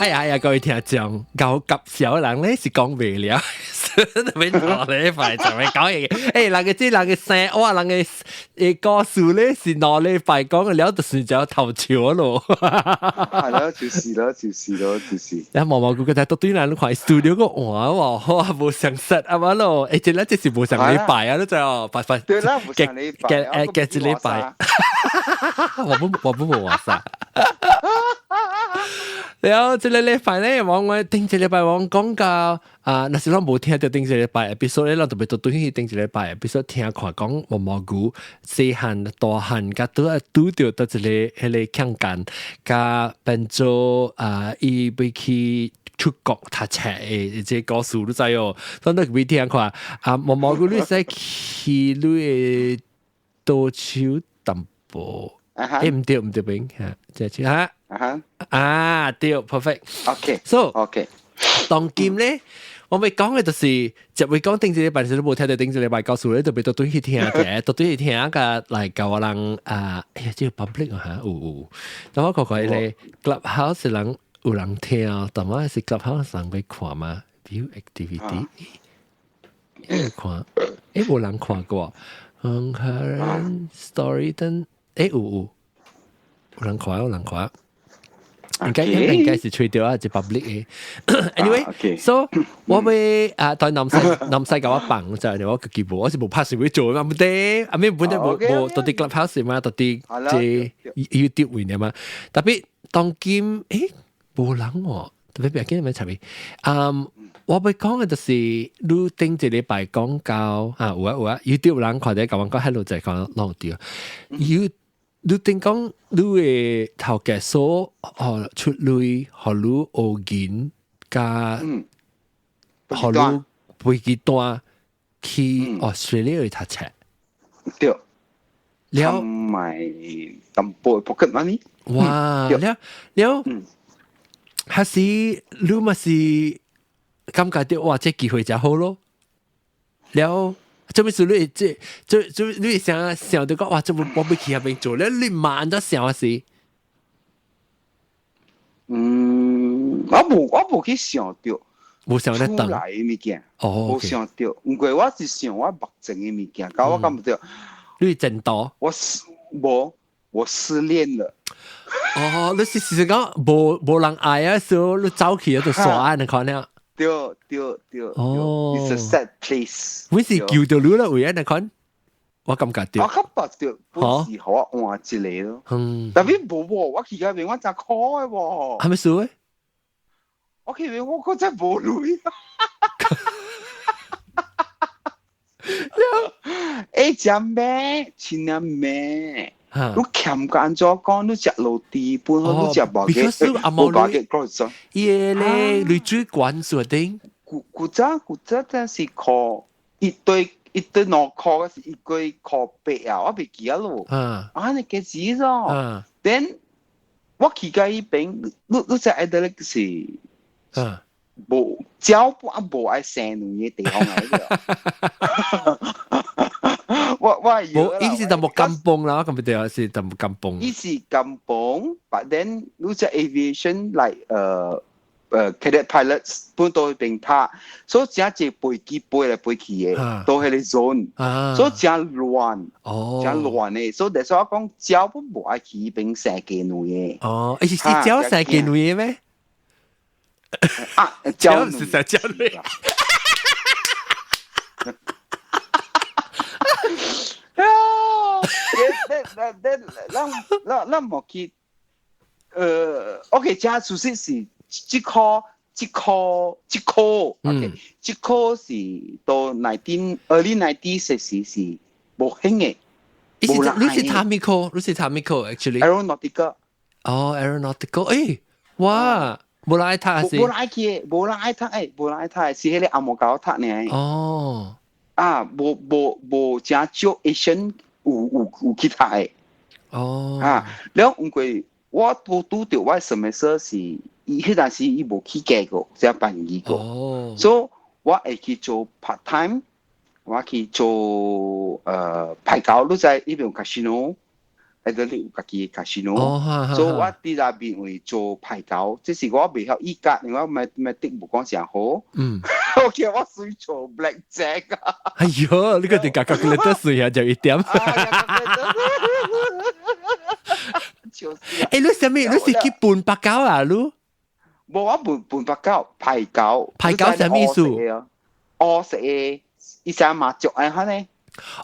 呀，各位聽眾，牛及小人咧是講未了，邊度咧快就咪講嘢？誒，人嘅即人嘅聲，哇，人嘅歌數咧是攞咧快講嘅了，就算就頭潮咯。係咯，就是咯。你毛毛菇嗰隻都對人都快 studio 個話喎，哇，冇常識啊嘛咯，誒，即係即是冇上禮拜啊，都就快。對啦，冇上禮拜，嘅一禮拜，我冇話晒。然後這個禮拜咧，我頂一禮拜我講到那時我冇聽到頂一禮拜 episode 咧，我特別都對去頂一禮拜 episode 聽看講毛毛菇細漢大漢甲拄到到一個迄個強姦，甲變做伊要去出國讀冊誒，即個故事都知哦。當你未聽看毛毛菇你使去你誒多手淡薄，誒唔對邊嚇，即係嚇。對 ，perfect。So， 當今咧，我咪講嘅就是，就會講頂一禮拜，你都冇聽到頂一禮拜告訴你，特別都對去聽嘅，都對去聽嘅嚟教人哎呀，即係 public 啊嚇，有。但我講咧 ，Clubhouse 人有人聽，但係是 Clubhouse 人會看嘛 ？View activity， 看，冇人看過。Current story 等，有人看。應該是吹掉啊，就 public 嘅。Anyway，so 我會對南西搞一棒就係我個基本，我是冇拍攝會做嘛，冇得，阿咩本來冇到啲 clubhouse 嘛，到啲即 YouTube 會嘅嘛。特別當今冇人喎，特別邊個咩差別？我會講嘅就是你頂一禮拜講到有啊 YouTube 人看到講講 hello 就係講攞掉你聽講你嘅頭家所出嚟學你學言加學你飛機單去 Australia 去讀冊，對，了埋咁多 pocket money， 哇，了，還是你咪是感覺到哇，這機會就好咯，了。做咩事你你想到講哇，做乜我要去那邊做咧？你慢咗想下事。我冇去想到，冇想得等。出來嘅物件，冇想到。唔過我是想我目前嘅物件，搞我感覺到。你真多？我失戀了。你是講冇人愛啊，所以你走去喺度耍你看呢？對，It's a sad place。我是叫到你啦，為啊你看，我感覺到。我感覺到本時候我換一個咯。但係冇喎，我去嗰邊我真開喎。係咪數誒？我去嗰邊我真係冇女。隻咩？前兩咩？你欠干咗講，你食樓地本好，你食冇嘅嗰種。耶咧，你最關注定？古早真是靠一堆腦殼嘅是一個靠背啊，我未記得咯。你記住咯。then 我去嗰一邊，你在愛得咧是冇交不冇愛生女嘅地方嚟嘅。我意思就冇咁崩啦，咁咪是就冇咁崩。意思咁崩 ，but then 你只 aviation like cadet pilots 搬到去邊拍，所以只隻飛機飛嚟飛去嘅，都係你 zone， 所以只亂，嘅，所以但係我講招不冇愛去邊射機女嘅。是招射機女嘅咩？招是射機女。咱冇去，OK， 加熟悉是這科 ，OK， 這科是到early 90s 是冇興嘅。你是 Tamiko actually。Aeronautical。Aeronautical， 哇，冇人愛讀啊是？冇人愛讀，是迄個阿摩搞讀呢。冇正少 Asian 有去讀嘅。แล้ว我拄到我什麼事是伊迄陣時伊無去過個，只辦伊個，所以我會去做 part time， 我去做牌九，你知呢邊 casino，喺度你有家己嘅 casino，所以我喺那邊會做牌九，即是我未曉依家，我咪的冇講上好，我叫我水做 blackjack 啊！哎呦，呢個你格格你得水下就一點。誒，你什麼？你是去半百九啊？你？冇啊，半百九牌九，牌九什麼意思？我食嘅，一隻麻雀啊，嚇你。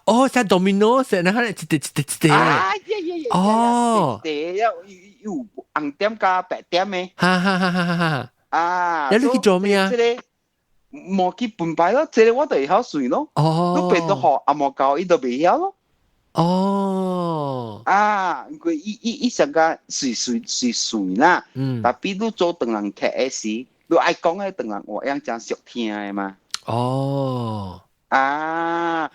哦，像 domino 食，然後咧，一啊，哦，有紅點加白點嘅，哈，啊，你去做咩啊？即係冇去半擺咯，即係我哋曉水咯，都變到學阿莫教，伊都未曉咯。哦，啊，佢伊成個水啦，但係都做鄧人劇嘅事，你愛講嘅鄧人我樣真熟聽嘅嘛。哦。啊，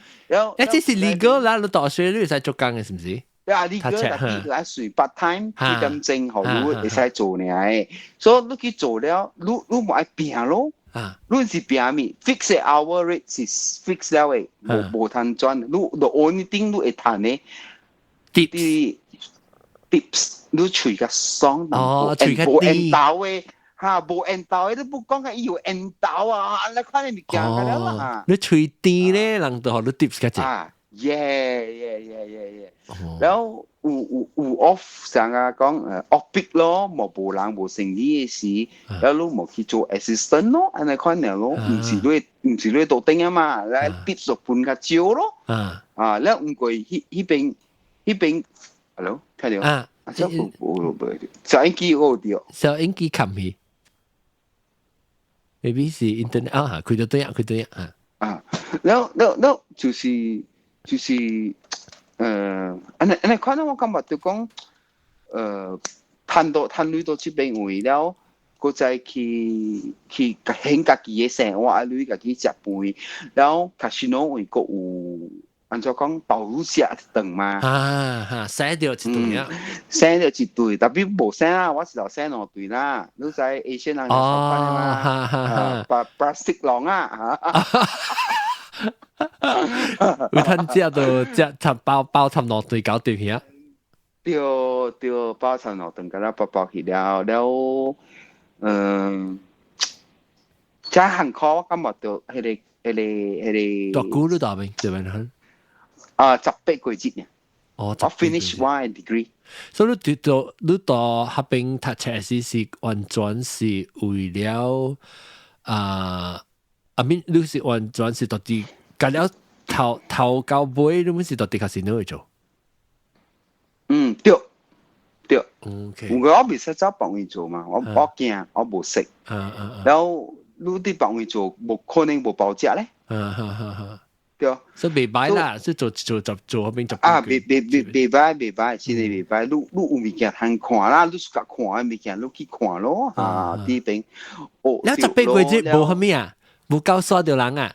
一即是 legal 啦，你大學你會使做工嘅，是唔是？啊 ，legal 但係佢喺水 part time 基金證學你會使做呢，所以你去做了，你冇愛拼咯，你是拼咩 ？fix hour rate 是 fix 了嘅，冇攤賺，你 the only thing 你會攤呢啲 tips， 你隨個爽，冇引導嘅。嚇，冇引導，你都冇講緊要引導啊！你看你咪驚㗎啦！你隨啲咧，人都學到 tips 嘅啫。啊，然後有 off 成日講off peak 咯，冇人冇生意嘅事，然後你冇去做 assistant 咯，你看你咯，唔是你做定啊嘛，你 tips 就半個招咯。然後唔過嗰邊 ，hello， 聽到啊？小英機嗰度，小英機冚去。maybe 是 internet 啊，佢就對啊，然後就是你看到我今日就講攤女到這邊位了，佢再去興家己嘅生活，啊女家己食飯，然後 casino 位個有。按照講導入食頓嘛，生掉一對啊，生掉一對，特別冇生啊，我是頭生兩對啦，你知 Asian 人就上班嘛，白色狼啊，有攤食到只插包插兩對搞掂去啊，對，包插兩對，咁啦包起了，即係韓國我感覺到係大姑都大邊對邊很。18個月呢。我 finish one degree。所以你到嗰邊讀冊是完全是為了你是完全是到底隔了頭到尾，你唔是到底係點去做？對。OK。我未識找幫佢做嘛，我驚我冇識。然後你啲幫佢做，冇可能冇保證咧。對，所以未歹啦，即做嗰邊就未歹，真係未歹。你有物件通看啦，你自家看嘅物件，你去看咯。啲邊，你18個月冇係咩啊？冇夠刷到人啊？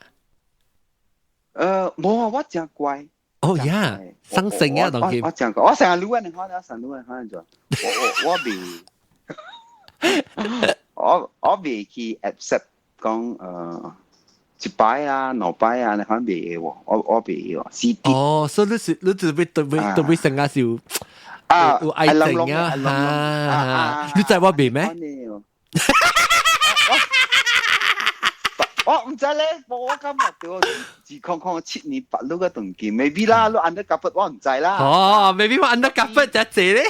冇啊，我真乖。哦呀，生性啊，當佢。我真乖，我成日擼人看，可能做。我未去 accept 講一擺啊，兩擺啊，你可能未喎，我未喎。哦，所以你就俾成日有愛情啊，你知我未咩？我唔知咧，我今日對自康7年8路嘅動機，maybe 啦，你按得夾筆我唔知啦。哦，maybe 我按得夾筆就謝咧。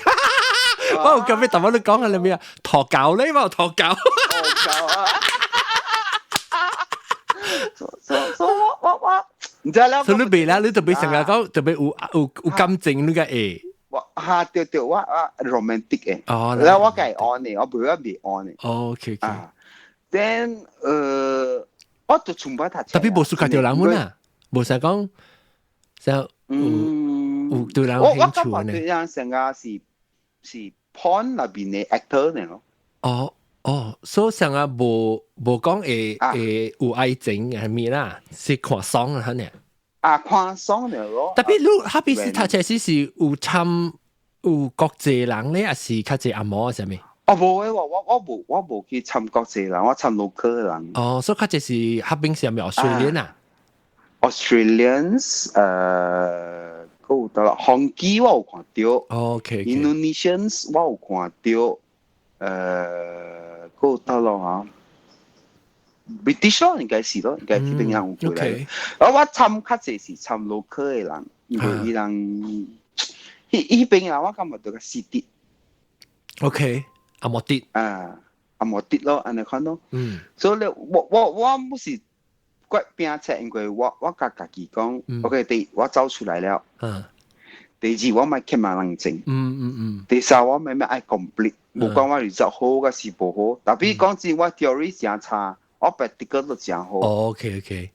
我咁樣同我哋講下你咩啊？陀教咧，我陀教。我唔知啦。所以你未啦，你特別成日講特別有感情，你個誒。對，我 romantic 嘅。哦。แล้ว我係 on 嘅，我唔係 on 嘅。OK。then 我就從不睇。特別冇輸佢條人們啊，冇成講就有對人興趣呢。我對人成個是 porn 入邊嘅 actor 嚟咯。所以成日冇講有愛情係咩啦，是看爽啊，肯定。看爽嚟咯。特別你嗰邊是讀冊是有國際人咧，還是較濟阿嬤係咩？冇嘅，我冇去參國際人，我參 local 人。所以較濟是嗰邊是係咪 Australian 啊 ？Australians，有得啦，韓基我有看到 OK，Indonesians 我有看到，有得咯嚇，British 咯應該是咯，應該基本上有過來。我參較濟是參 local 嘅人，因為伊人，迄邊人我感覺到個實質。OK， 阿莫啲。阿莫啲咯，安尼看咯。所以我唔是。骨拼切，因為我家己講 ，OK， 第一我走出來了，第二我咪欠埋冷靜，第三我咪愛 complete， 無講我 result 好個是無好，但比講真我 theory 真差，我 practical 都真好。OK，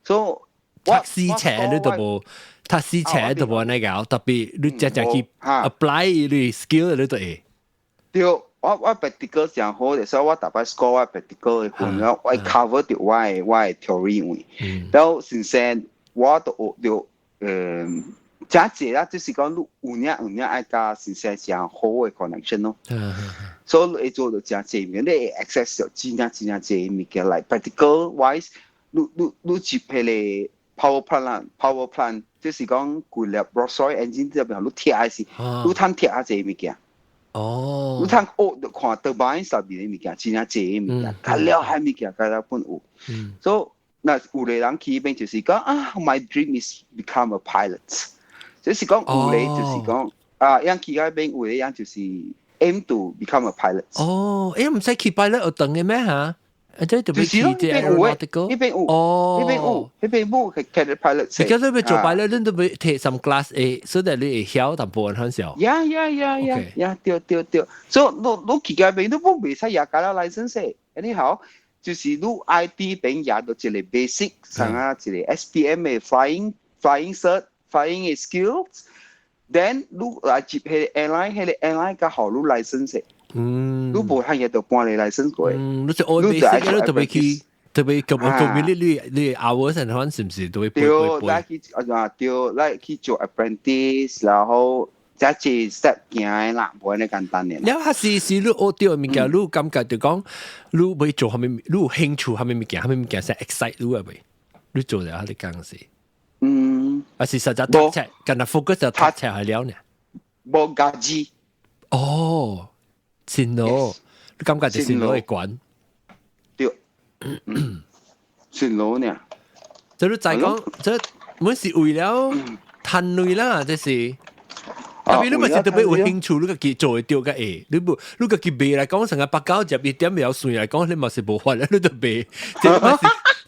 所以讀書車你都無，讀書車都無安尼搞，特別你真正去 apply 你 skill 你都會。對。我 practical 真好，所以我大擺 score 我 practical 嘅分了，我 cover 掉我嘅 theory 位。然後先生我都學到真濟啦，就是講你有影愛加先生真好嘅 connection 咯。所以你會做到真濟物件，你會 access 到真濟物件嚟 practical wise， 你接迄個 power plant， 就是講舊粒 Rolls-Royce engine 入邊，你貼係是，你攤貼下濟物件。你睇學就看到擺上邊嘅物件，真係濟物件，加了係物件，加了本有。所以嗱，有啲人去邊就是講my dream is become a pilot， 就是講有啲就是講樣去嗰邊有啲樣就是 aim to become a pilot。唔使去 pilot 有等嘅咩嚇？即特別去啲 aeronautical。呢邊有係 cadet pilot。而家你要做 pilot，你都要 take some class A， 所以你會曉淡薄很少。呀，對。所以你去嗰邊，你冇未使也加了 license。anyhow， 就是你 IT 邊也到一個 basic， 上啊一個 SPM 嘅 flying cert、flying 嘅 skills。then 你來接係 airline 嘅好你 license。你無行嘢就搬你 license 過。你就 all basic， 你特別去特別咁你 hours and 可能是唔是都會背？對，去做 apprentice， 然後即係 step 行啦，冇咁簡單嘅。然後係你學到嘅物件，你感覺就講你會做係咪？你有興趣係咪物件？係咪物件先 excite 你係咪？你做咗你講是？還是實在讀冊，跟住 focus 就讀冊係了呢？冇價值。線路，你感覺就線路會管。對，線路呢？就你再講，這唔是為了賺錢啦，這是。特別你咪是特別有興趣，你個佢做會掉個誒，你個佢賣嚟講成個8、9、10一點未有算嚟講，你咪是無法啦，你就賣。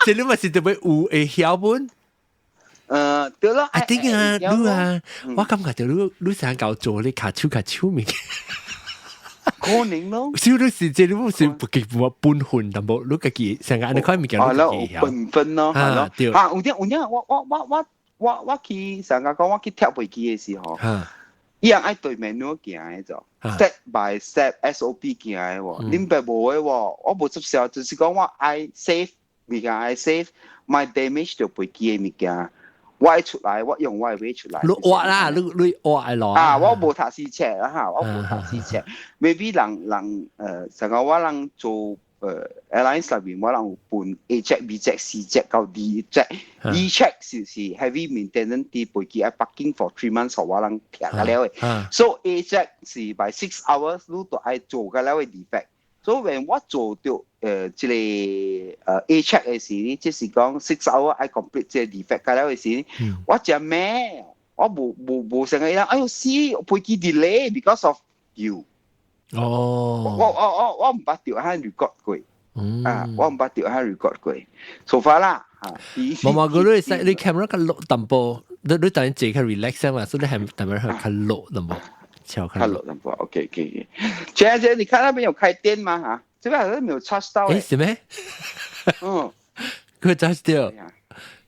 即你咪是特別有會曉本。對啦。I think 你我感覺就你想搞做你卡手面。可能咯，少啲時間你冇少不記冇半分，但冇你自己成日你可以咪講你自己分分咯，係咯。有啲我去成日講我去跳飛機嘅時候，一樣愛對 menu 行嘅就 step by step SOP 行嘅喎，你別冇嘅喎，我冇執少，就是講我愛 save 物件愛 save my damage 就飛機嘅物件。我出來，我用我嘅出來。你挖啦，你挖咯。我冇讀書冊啦嚇，我冇讀書冊。maybe 人成個我人做airlines 入面，我人半 A check、B check、C check 到 D check。D check 是 heavy maintenance 啲飛機喺 parking for 3 months， 我人聽㗎了嘅。So A check 是 by 6 hours， 你都愛做㗎了嘅 defect。所以when 我做到即個A check 嘅時，即是講6 hour I complete 即個 defect 㗎了嘅時，我就咩？我冇成日哎呦死，飛機 delay because of you。我唔捌掉喺 record 過，我唔捌掉喺 record 過。so far 啦嚇。冇嗰你 camera 個錄淡薄，你等陣自己 relax 嘛，所以你係特別去看錄淡薄。Hello， OK。姐，你看那邊有開店嗎？哈，這邊好像沒有 charge 到。是咩？佢 charge 掉，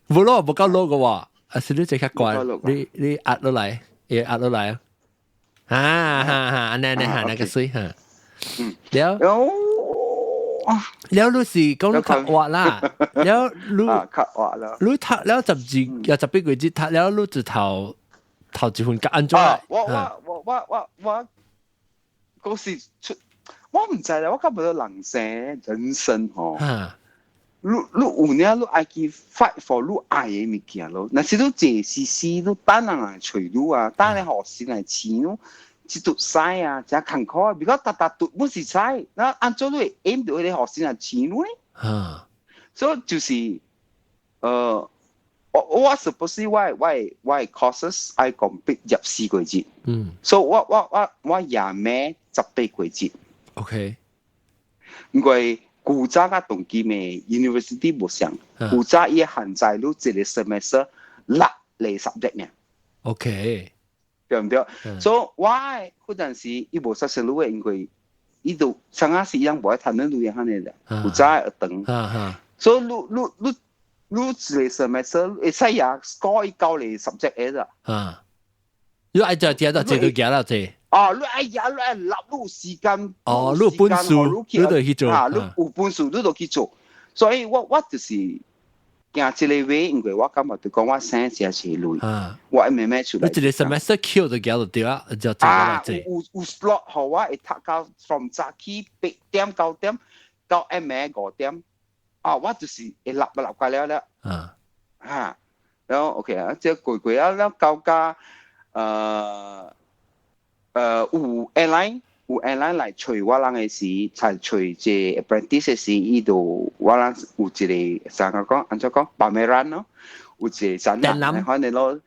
冇咯，冇夠攞嘅喎。是你即刻關，你壓落嚟，壓落嚟啊！那個水嚇。แล้ว你是講คัดวัด啦，แล้วรู้ทักแล้วจับจี又จับ俾佢知ทักแล้วรู้就頭一份夾安裝。我嗰時出，我唔知啦，我感覺到人生吼，你有呢，你愛去 fight for 你愛嘅物件咯。那是你這時時你等人來隨你啊，等你學生來錢咯，一讀曬啊，就坎坷啊，比較大讀不是曬，那按照你 aim 到你學生來錢咯呢。所以就是我 suppose 我 courses 愛compete 入4個節，所以我廿咩18個節 ，OK， 因為古早嘅動機咩 university 冇上，古早伊限制你一個 semester 6個 subject 呢 ，OK， 對唔對？所以我嗰陣時伊冇實成路嘅，因為伊度上下時樣冇談論到嘢下呢嘅，古早係等，所以你一個 semester 會使呀 score 9個 subject 嘅咋，你愛做啲到這都夾到這。你哎呀，你立路時間，你有本事，你就去做，你有本事，你就去做。所以我就是行這個位，因為我感覺就講我生只係累，我慢慢出來。你一個 semester Q 就搞到對啊，就做有 slot 好我會讀到 from 早起8點9點到晚5點，我就是會立過了，然後 OK 啊，即係攰啊，然後到家有 airline 來隨我人嘅時，才隨這 apprentice 嘅時，伊度我人有一個上個講，按照講pameran咯，有一個展覽，可能咯，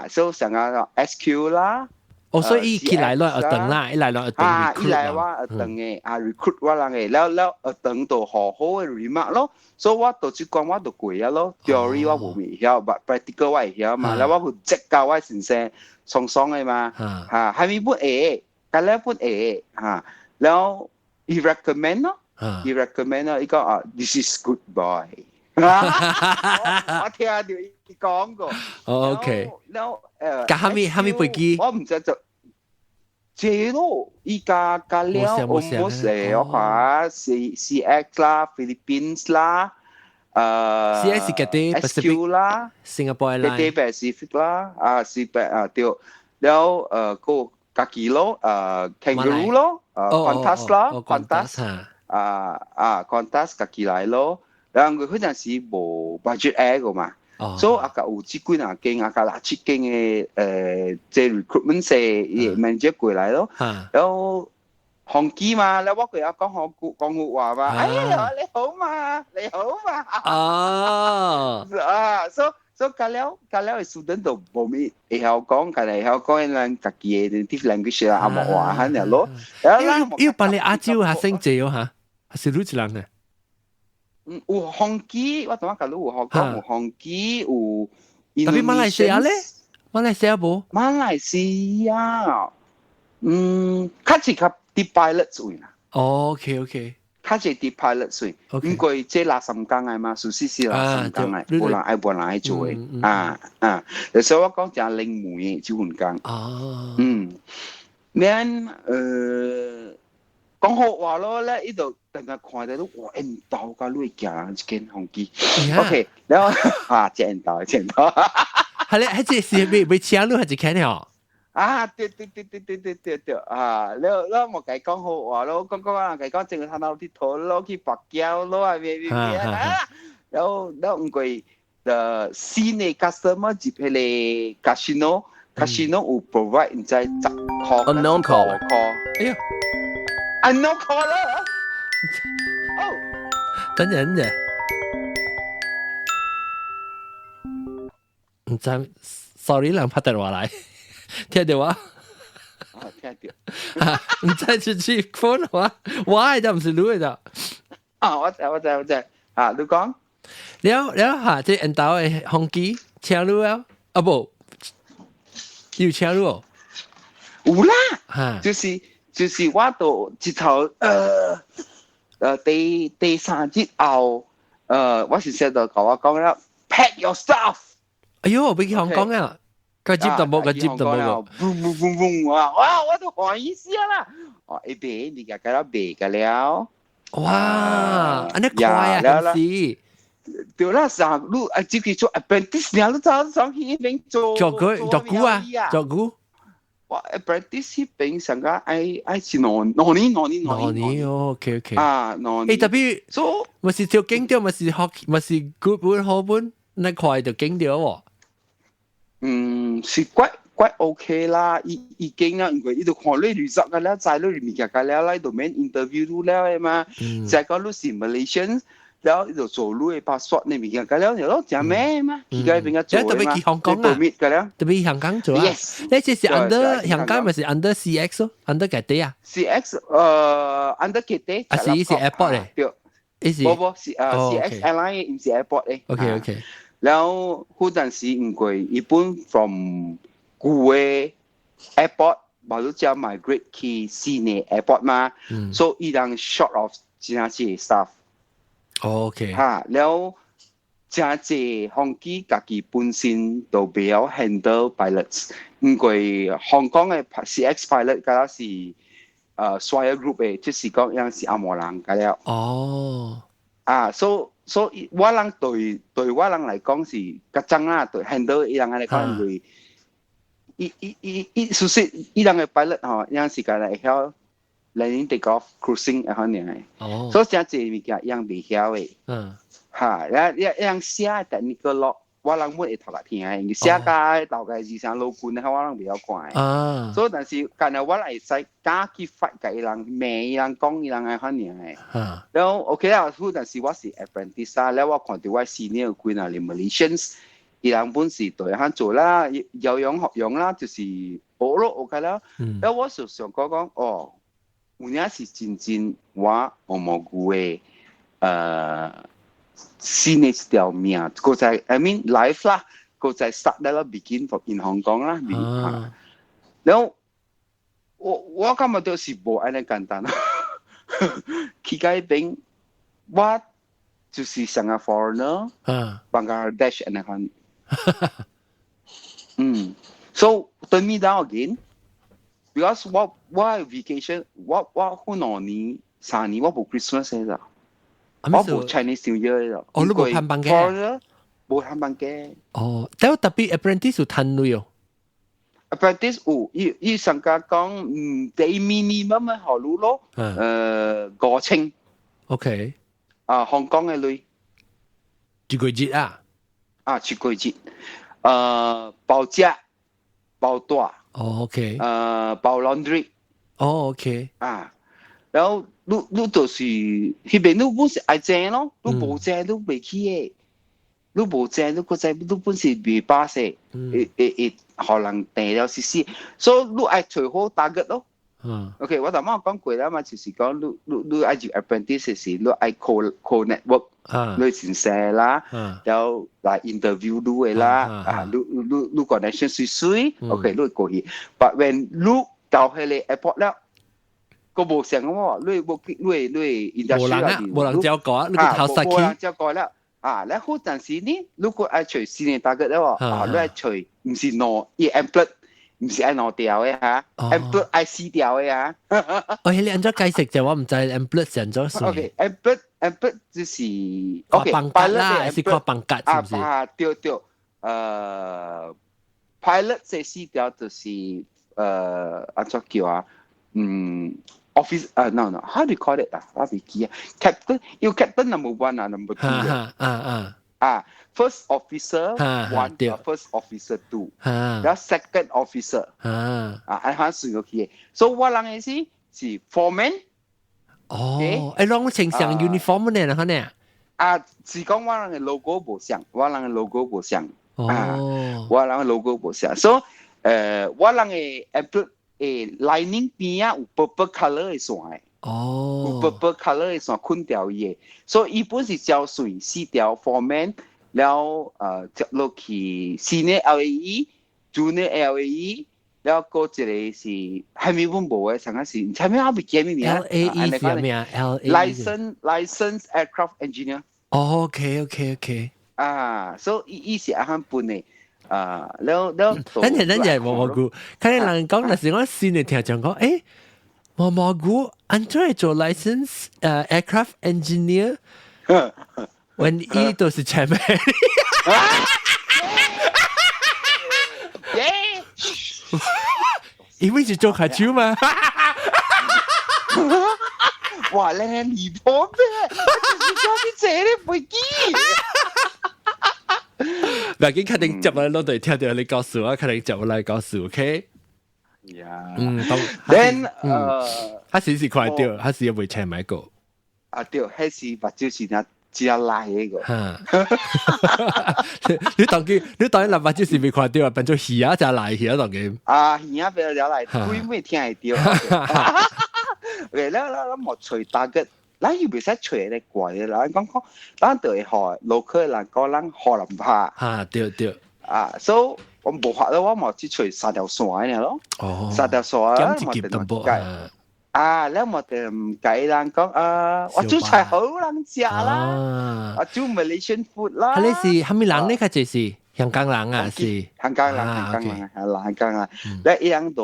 所以上個 SQ 啦，所以伊起來咯，等啦，伊來咯，等伊來我等嘅，recruit 我人嘅，แล้ว等到好好嘅 remark 咯，所以我到即講我就攰啊咯 ，theory 我冇未曉，but practical 我會曉嘛，แล้ว我會即教我先生。爽嘅嘛，係咪本 A， 但係本 A แล้ว he recommend 咯，he recommend 咯，依個this is good boy， 我聽到佢講過，OK， แล้ว係咪飛機？我唔知就這咯，依家加了 almost 我話 CX 啦 ，Philippines 啦。CX Cathay SQ 啦 ，Singapore Airlines Cathay Pacific 啦對，แล้วก็กากิโลKangaroo 咯Qantas 啦 Qantas กากิ來咯，然後佢陣時冇 budget air 個嘛，所以阿個有幾間阿間阿個7間嘅即 recruitment 社也 manager 過來咯，然後航機嘛，แล้ว我佢有講廣話嘛，哎呀你好嘛，所以隔了嘅 student 就冇咩會曉講，隔嚟曉講人自己嘅 native language 啊，冇話喺度咯。要把你亞洲學生借嚇，係是幾人呢？有航機，我同我講有講有航機，有。特別馬來西亞咧，馬來西亞冇。馬來西亞，較似較啲 pilot 做啦。OK，較似啲 pilot 做，因為即係3工嘅嘛，屬實3工嘅，冇人愛做嘅，所以我講就係零門嘅就換工。免講好話咯，咧呢度突然間看到都哇，唔到㗎，你行一間航機。OK，然後見到。係咧，係即係未車路係只看了。對，แล้ว我計講好話咯，講計講淨係睇到啲圖咯，去白膠咯，係咩แล้ว唔貴新嘅 customer 接起嚟 casino 有 provide 唔知10個 unknown call， 哎呀 unknown call 啦，等陣唔知 sorry 啦，拍電話嚟。聽到啊？聽到。唔知出去講話，我係就唔是你嘅咋。我知。你講。แล้ว嚇，即係到嘅航機車路啊？不，有車路哦。有啦。就是我到一頭第3節後，我是寫到講我講啦 ，pack your stuff。哎呦，俾佢講講啊！個接就冇，哇！我都好意思啦，一邊你嘅啦，別嘅了。哇！安尼快啊，係咪？對啦，上路自己做 apprentice，你都想去邊做？做估啊？ apprentice 邊上個愛是攞年，OK OK。攞年。特別，咪是條經調，咪是學，咪是 good 本好本，那塊就經調喎。是quite OK 啦，已經啦，因為呢度看你預測嘅啦，在你面嘅嘅啦，喺度面 interview 都啦嘅嘛，再講你是 Malaysian。แล้ว就做路嘅把索你咪嘅แล้ว然後就咩嘛，而家邊個做嘛？特別去香港啊，特別香港做啊。你這是 under 香港咪是 under CX 咯 ，under 幾多啊 ？CX under 幾多？啊是 airport 咧，冇是CX airline 唔是 airport 咧。OK。แล้ว嗰陣時唔貴，一般 from 古嘅 airport 冇都叫 migrate 去Sydney airport 嘛，所以人 short of 其他些 staff。OK แล้ว真係航機自己本身都比較 handle pilots， 因為香港嘅 CX pilot 嗰個是Swire Group 嘅，即係講樣是阿摩人㗎了。所以我人對我人嚟講是較爭啦，對 handle 伊人嚟講，因為屬實伊人嘅 pilot 嗬，樣是個嚟曉。landing take off cruising 嗰樣嘅，所以真係物件樣未曉嘅，樣寫 technical log， 我人冇會讀嚟聽嘅，寫個大概二三路貫咧，我人比較怪，所以但是今日我嚟使加去發嘅人，咩人講人係嗰樣嘅，然後 OK 啦，但是我是 apprentice 啦，然後我看到我 senior 幾嗱啲 Malaysians， 伊人本是對佢做啦，有樣學樣啦，就是學咯 OK 啦，然後我就想講哦。有影是真我蘑菇嘅新嘅一條命，個在 I mean life 啦，個在 start 啦 begin from in 香港啦，然後我感覺到是無安尼簡單，去嗰邊我就是成個 foreigner， Bangladesh 安尼款，so turn me down again。Because 我 vacation 我好多年3年我冇 Christmas 嘅啦，我冇 Chinese New Year 嘅啦。你冇探班嘅？冇探班嘅。但係特別 apprentice 有探女哦。apprentice 有，伊上家講最 minimum 嘅學路咯，5,000。OK。香港嘅女。一個月啊？一個月。包食包大。OK。包 laundry。OK。然後你就是嗰邊你本是愛正咯，你冇正你未去嘅，你冇正你個仔你本是未巴勢，可能定了試，所以你愛隨好打擊咯。OK， 我頭先講過啦嘛，就是講你愛做 apprentice 時，你愛 co network， 你先寫啦，然後嚟 interview 你啦，你 connection 水 ，OK， 你過去。But when 你到去你 airport 啦，個冇成喎，你 industry 冇人照講，你個頭實冇人照講啦。你好陣時呢，如果愛隨時你打擊咧喎，你愛隨唔是攞一 employ。唔是愛攞掉嘅嚇 ，employ 愛撕掉嘅嚇。你按咗計食就我唔知 employ 成咗數。OK，employ 就是bằng cắt啦，是靠bằng cắt是唔是？對，pilot 這撕掉就是按怎叫啊？office no，how do you call it 啊？我唔記啊 ，captain 要 captain number 1啊 ，number 2first officer 1 first officer 2然後 second officer 按下算落去，所以我人嘅是 foreman。攏穿上 uniform 呢，可能是講我人嘅 logo 無像，我人嘅 logo 無像，我人嘅 logo 無像，所以我人嘅 lining 邊啊有 purple colour 嘅線，有 purple colour 嘅線捆條嘢，所以伊本是照水4條 foreman。แล้ว接落去 senior LAE junior LAE แล้วก็จะได้สิให้มีบุญบ่อยสังกัดสิใช่ไหมเอาไปเกี่ยมีเนี่ย LAE 是咩啊 license aircraft engineer OK so อี是อาหารปุ่นเนี่ยแล้ว等陣蘑菇睇你人講那時我先嚟聽講蘑菇安怎會做 license aircraft engineer when 伊都是前面，因為是做下手嘛。哇！你離譜咩？就是講啲這啲飛機。嗱，佢肯定接嚟攞對聽到你告訴我，肯定接嚟告訴 ，OK？ 呀，then 他是快掉，他是會請埋個。啊對，迄是目睭是那只拉迄個。你當佢嗱目睭是未快掉啊，變做魚啊，就來魚當佢。啊，魚啊，變咗來，佢咩聽會掉。OK，咱莫吹大個。咱又袂使吹咧怪嘅啦，講，咱就會學 local 人講咱河南話。啊，對。所以我無法咧，我莫去吹三條線嘅咯。哦。三條線，咁一級淡薄啊，你莫得唔計人講我煮菜好人食啦，我煮 Malaysian food 啦。你是係咪人呢？佢就是香港人啊，是香港人，香港人。你一樣到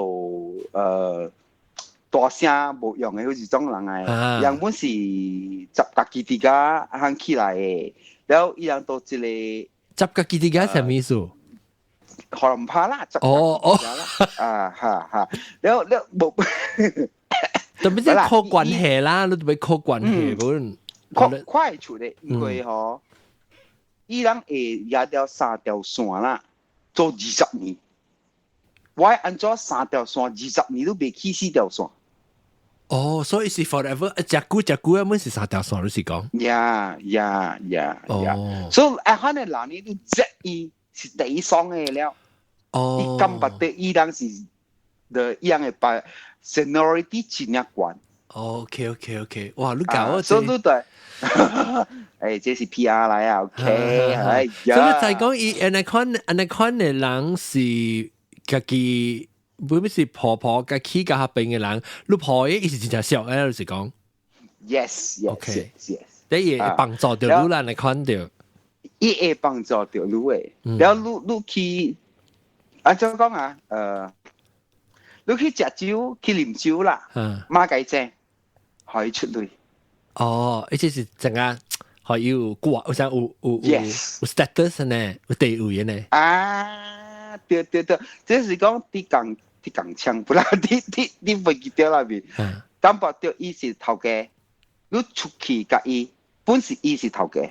大聲無用嘅，好似種人誒，原本是十家己啲家行起來嘅，然後伊人到一個十家己啲家係咩意思？河南話啦，十家己家啦，哈，然後冇，特別係靠關係啦，你特別靠關係本，快出嚟，因為嗬，伊人會也條三條線啦，做20年，我按照三條線20年都未起4條線。哦，所以是 forever， 隻股啊，本是三條線，你是講？呀，所以可能人呢都質疑是第一雙嘅了。哦，伊感覺得伊人是的一樣嘅把 seniority 真係關。OK，哇，你搞我所以對，誒，這是 PR 嚟啊 ，OK，哎呀。所以就係講伊安尼款嘅人是家己。會唔會是婆婆嘅起家下邊嘅人？你婆嘅意思真係小誒，老實講。Yes，OK，你會幫助到你嚟看到。伊會幫助到你誒，然後你去，按照講啊，你去食酒去啉酒啦，馬雞精可以出嚟。哦，而且是陣間可以有掛，有像有 status 呢，有地位呢。啊，對，這是講啲港腔，不啦，啲飛機掉那邊，感覺到伊是頭家，你出去甲伊，本是伊是頭家。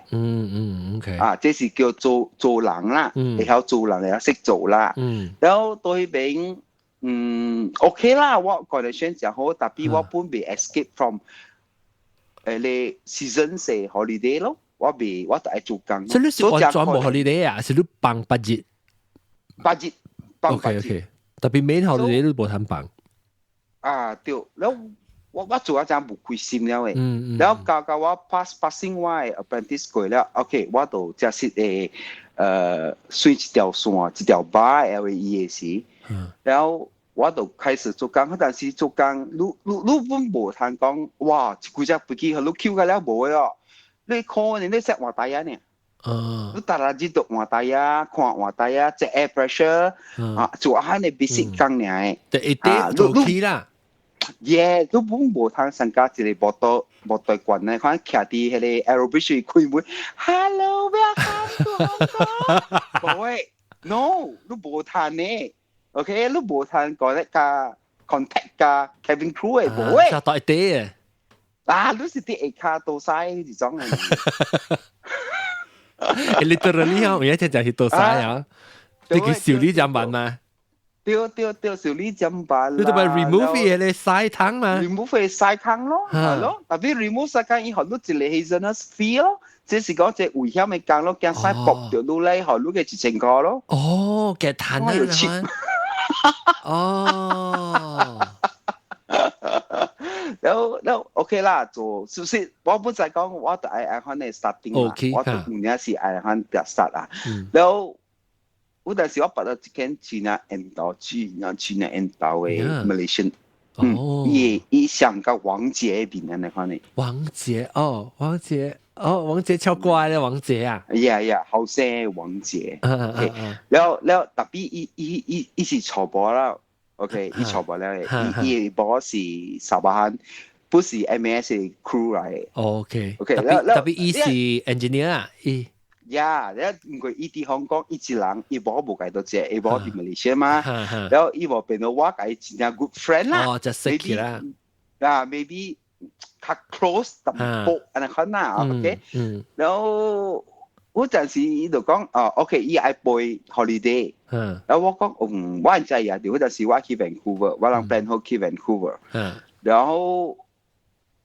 OK。啊，這是叫做人啦，會曉做人，會曉識做啦。然後到迄邊，OK 啦，我個人選擇好，特別我本未 escape from 你 season 4 holiday 咯，我就愛做工。所以你是完全冇 holiday 啊？是你放8日？OK。特別每號你都冇攤辦。啊，對，然後我做一陣冇開心了誒，然後教我 passing 我嘅 apprentice 過了 ，OK， 我就即係選一條線，一條 bar LAE 嘅時，然後我就開始做工，但是做工，你本無攤講，哇，幾隻飛機，你 Q 個了冇嘅，你可能你識換台呢？你大家知道換台啊，看換台啊，即 air pressure 做下你 basic 工嚟，做起啦。耶，你本無通參加一個摩托館咧，可能徛佇迄個 aerobic 開門 ，Hello， 冇喂 ，No， 你無通呢 ，OK， 你無通講咧加 contact 加 cabin crew 嘅冇喂。殺到一啲啊，你是啲下骹倒曬呢種嘅。literally 啊，我一聽就係倒曬啊，你叫小李ចាំ辦嘛？對，小李ចាំ辦啦。你就咪 remove 嘢嚟曬湯嘛 ？remove 嘢曬湯咯，係咯。特別 remove 曬湯以後，你一個 hazardous fee 咯，即係講隻危險嘅工咯，驚曬搏掉到咧，後你嘅1000個咯。哦，嘅攤啊！要切。哦。然後 OK 啦，做是不是？我本來講我就愛看你 starting 啦，我就唔係是愛看啲 start 啦。然後我但是我bắt到一間China N島嘅 Malaysian，伊上個王傑邊嚟看你。王傑超乖咧，王傑啊。呀，後生王傑。然後特別伊是錯播啦。OK， 伊錯過咧，伊波是沙巴漢，不是 MAS 的 crew 嚟。OK，特別伊是 engineer 啊，呀，因為伊啲香港一隻人，伊冇解到隻，伊冇啲馬來西亞嘛，然後伊冇變到我解真係 good friend 啦。哦，就識佢啦。maybe 較 close 淡薄，安尼看啦 ，OK。然後嗰陣時伊就講，OK，伊愛背 holiday。然後我講，我唔知啊，嗰陣時我去 Vancouver，我諗 plan 好去 Vancouver。然後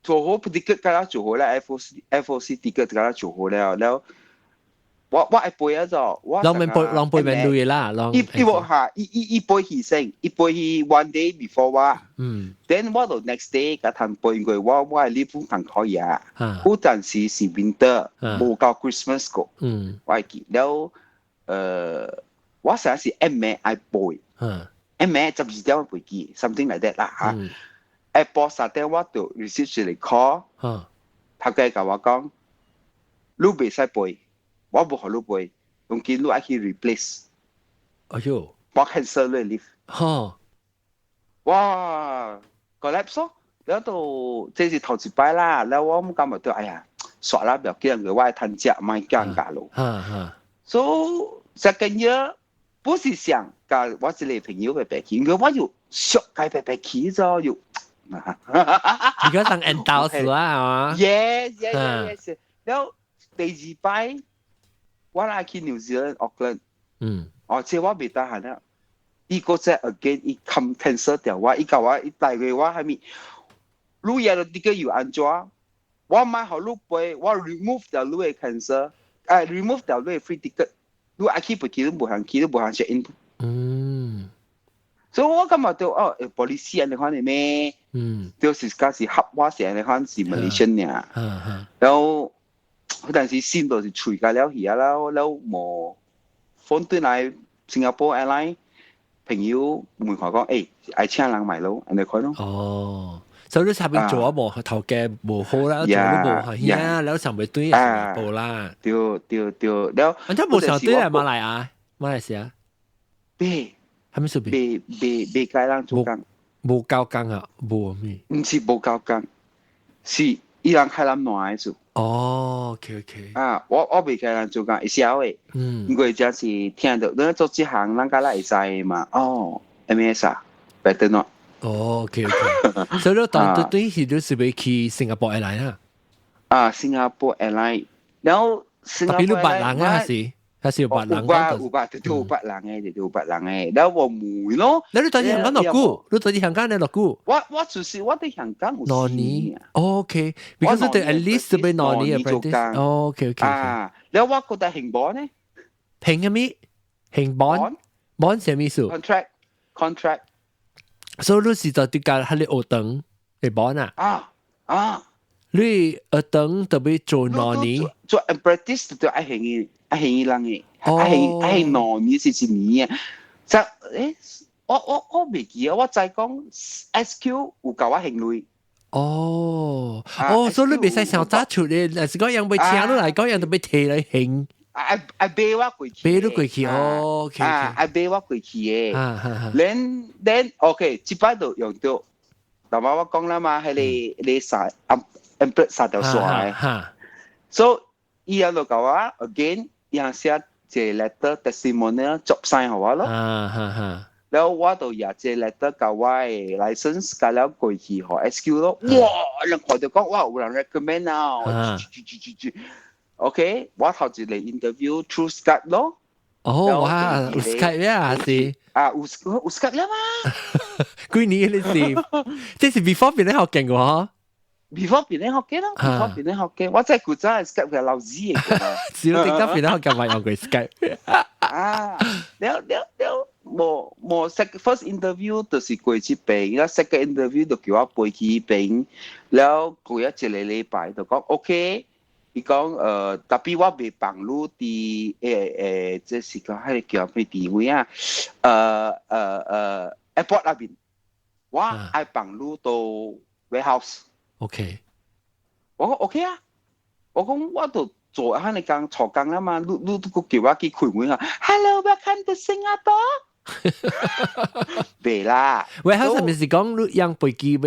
做好 ticket 㗎啦，做好啦 FOC ticket 㗎啦，做好了，然後。我愛背啊咗，ลอง背面對啦，ลอง伊冇嚇，伊背起先，伊背起 one day before 我，then 我就 next day 甲談背，因為我係呢副行可以啊，嗰陣時是 winter，冇到 Christmas 個，我係記，然後我成日是 M 愛背，M 12點背記 ，something like that 啦嚇，Apple 3點我就 receive 嚟 call，頭家甲我講，你袂使背。我冇學到背，用見到去 replace。哎呦，我 cancel 咗 leave。嚇！哇 collapse 咯，然後到這是頭一擺啦，然後我咁咪對，哎呀，算啦，唔要緊嘅，我係攤隻買尷尬咯。So second year 不是想教我一個朋友嘅白起，因為我要學佢白起咗要。而家當 endorse 啦，係嘛 ？Yes。然後第二擺。我嚟去 New Zealand Auckland，即係我未得閒啦。伊個隻 again，伊 come cancel 掉我，伊教我，伊大概我係咪？你嘢到啲個要安怎？我買好你背，我 remove 掉你嘅 cancel，remove 掉你嘅 free ticket，你愛去不去都冇行去，都冇行 check in。所以我今日就policy 你看你咩？就是假是合我成你看是 Malaysian 呀，然後。嗰陣時先到是隨架了去啊啦，แล้ว冇phone對嚟新加坡 airline 朋友問佢講，愛請人買咯，人哋講咯。哦，所以你下邊做啊冇頭嘅冇好啦，做都冇係呀，แล้ว上邊對新加坡啦。對，แล้วอันนั้น冇上對嚟馬來西亞。別，係咪屬於？別介人做工。冇交工啊，冇咩？唔是冇交工，是伊人開咱暖做。OK。我未開人做工，會曉誒。因為真是聽到你做這行，人家來會知嘛。MS 啊 ，better not。OK。所以你當對時都是要去新加坡 airline 啊。新加坡 airline，然後新加坡 airline。特別有8人啊，還是有8人？有8人嘅，有8人嘅。然後我妹咯。你在香港落久？你在香港你落久？我就是我在香港有4年。OK，because they at least 要4年 apprentice。OK。然後我覺得興邦呢？興嘅咩？興邦係咩意思 ？contract。所以你是在啲間喺你學堂嚟幫啊？你學堂特別做4年。做 apprentice 就愛興人嘅，愛興4年是1年啊。就我未記啊，我再講 SQ 有教我興類。所以你未使想揸出嚟，但是嗰樣被請落嚟，嗰樣就被提嚟興。背我過去。背都過去，OK。背我過去嘅。then OK，這擺就用到，頭先我講啦嘛，係你三條線。So 伊有就教我 again，伊有寫隻 letter testimonial 作 sign 好我咯。然後我就有隻 letter 教我嘅 license，教了過去學 SQ 咯。哇！人看到講哇，有人 recommend 啊。OK， 我頭一個 interview through Skype 咯。哇 ，Skype 咩啊？是有 Skype 啦嘛。幾年你是？即係 before 變你學勁嘅嗬。before 變你學嘅咯 ，before 變你學嘅，我真係古真係 Skype 嘅老師嚟嘅。少啲得變你學嘅咪用佢 Skype。了，冇 first interview 就是過去邊，然後 second interview 就叫我背去邊，แล้ว過一個禮拜就講 OK，伊講特別我未幫你啲即是講係叫咩地位啊？airport 那邊，我係幫你到 warehouse。OK， 我講 OK 啊，我講我都做下你工坐工啦嘛，你都叫我去開門啊 ，Hello welcome to Singapore，未啦 ，warehouse 係咪是講你用飛機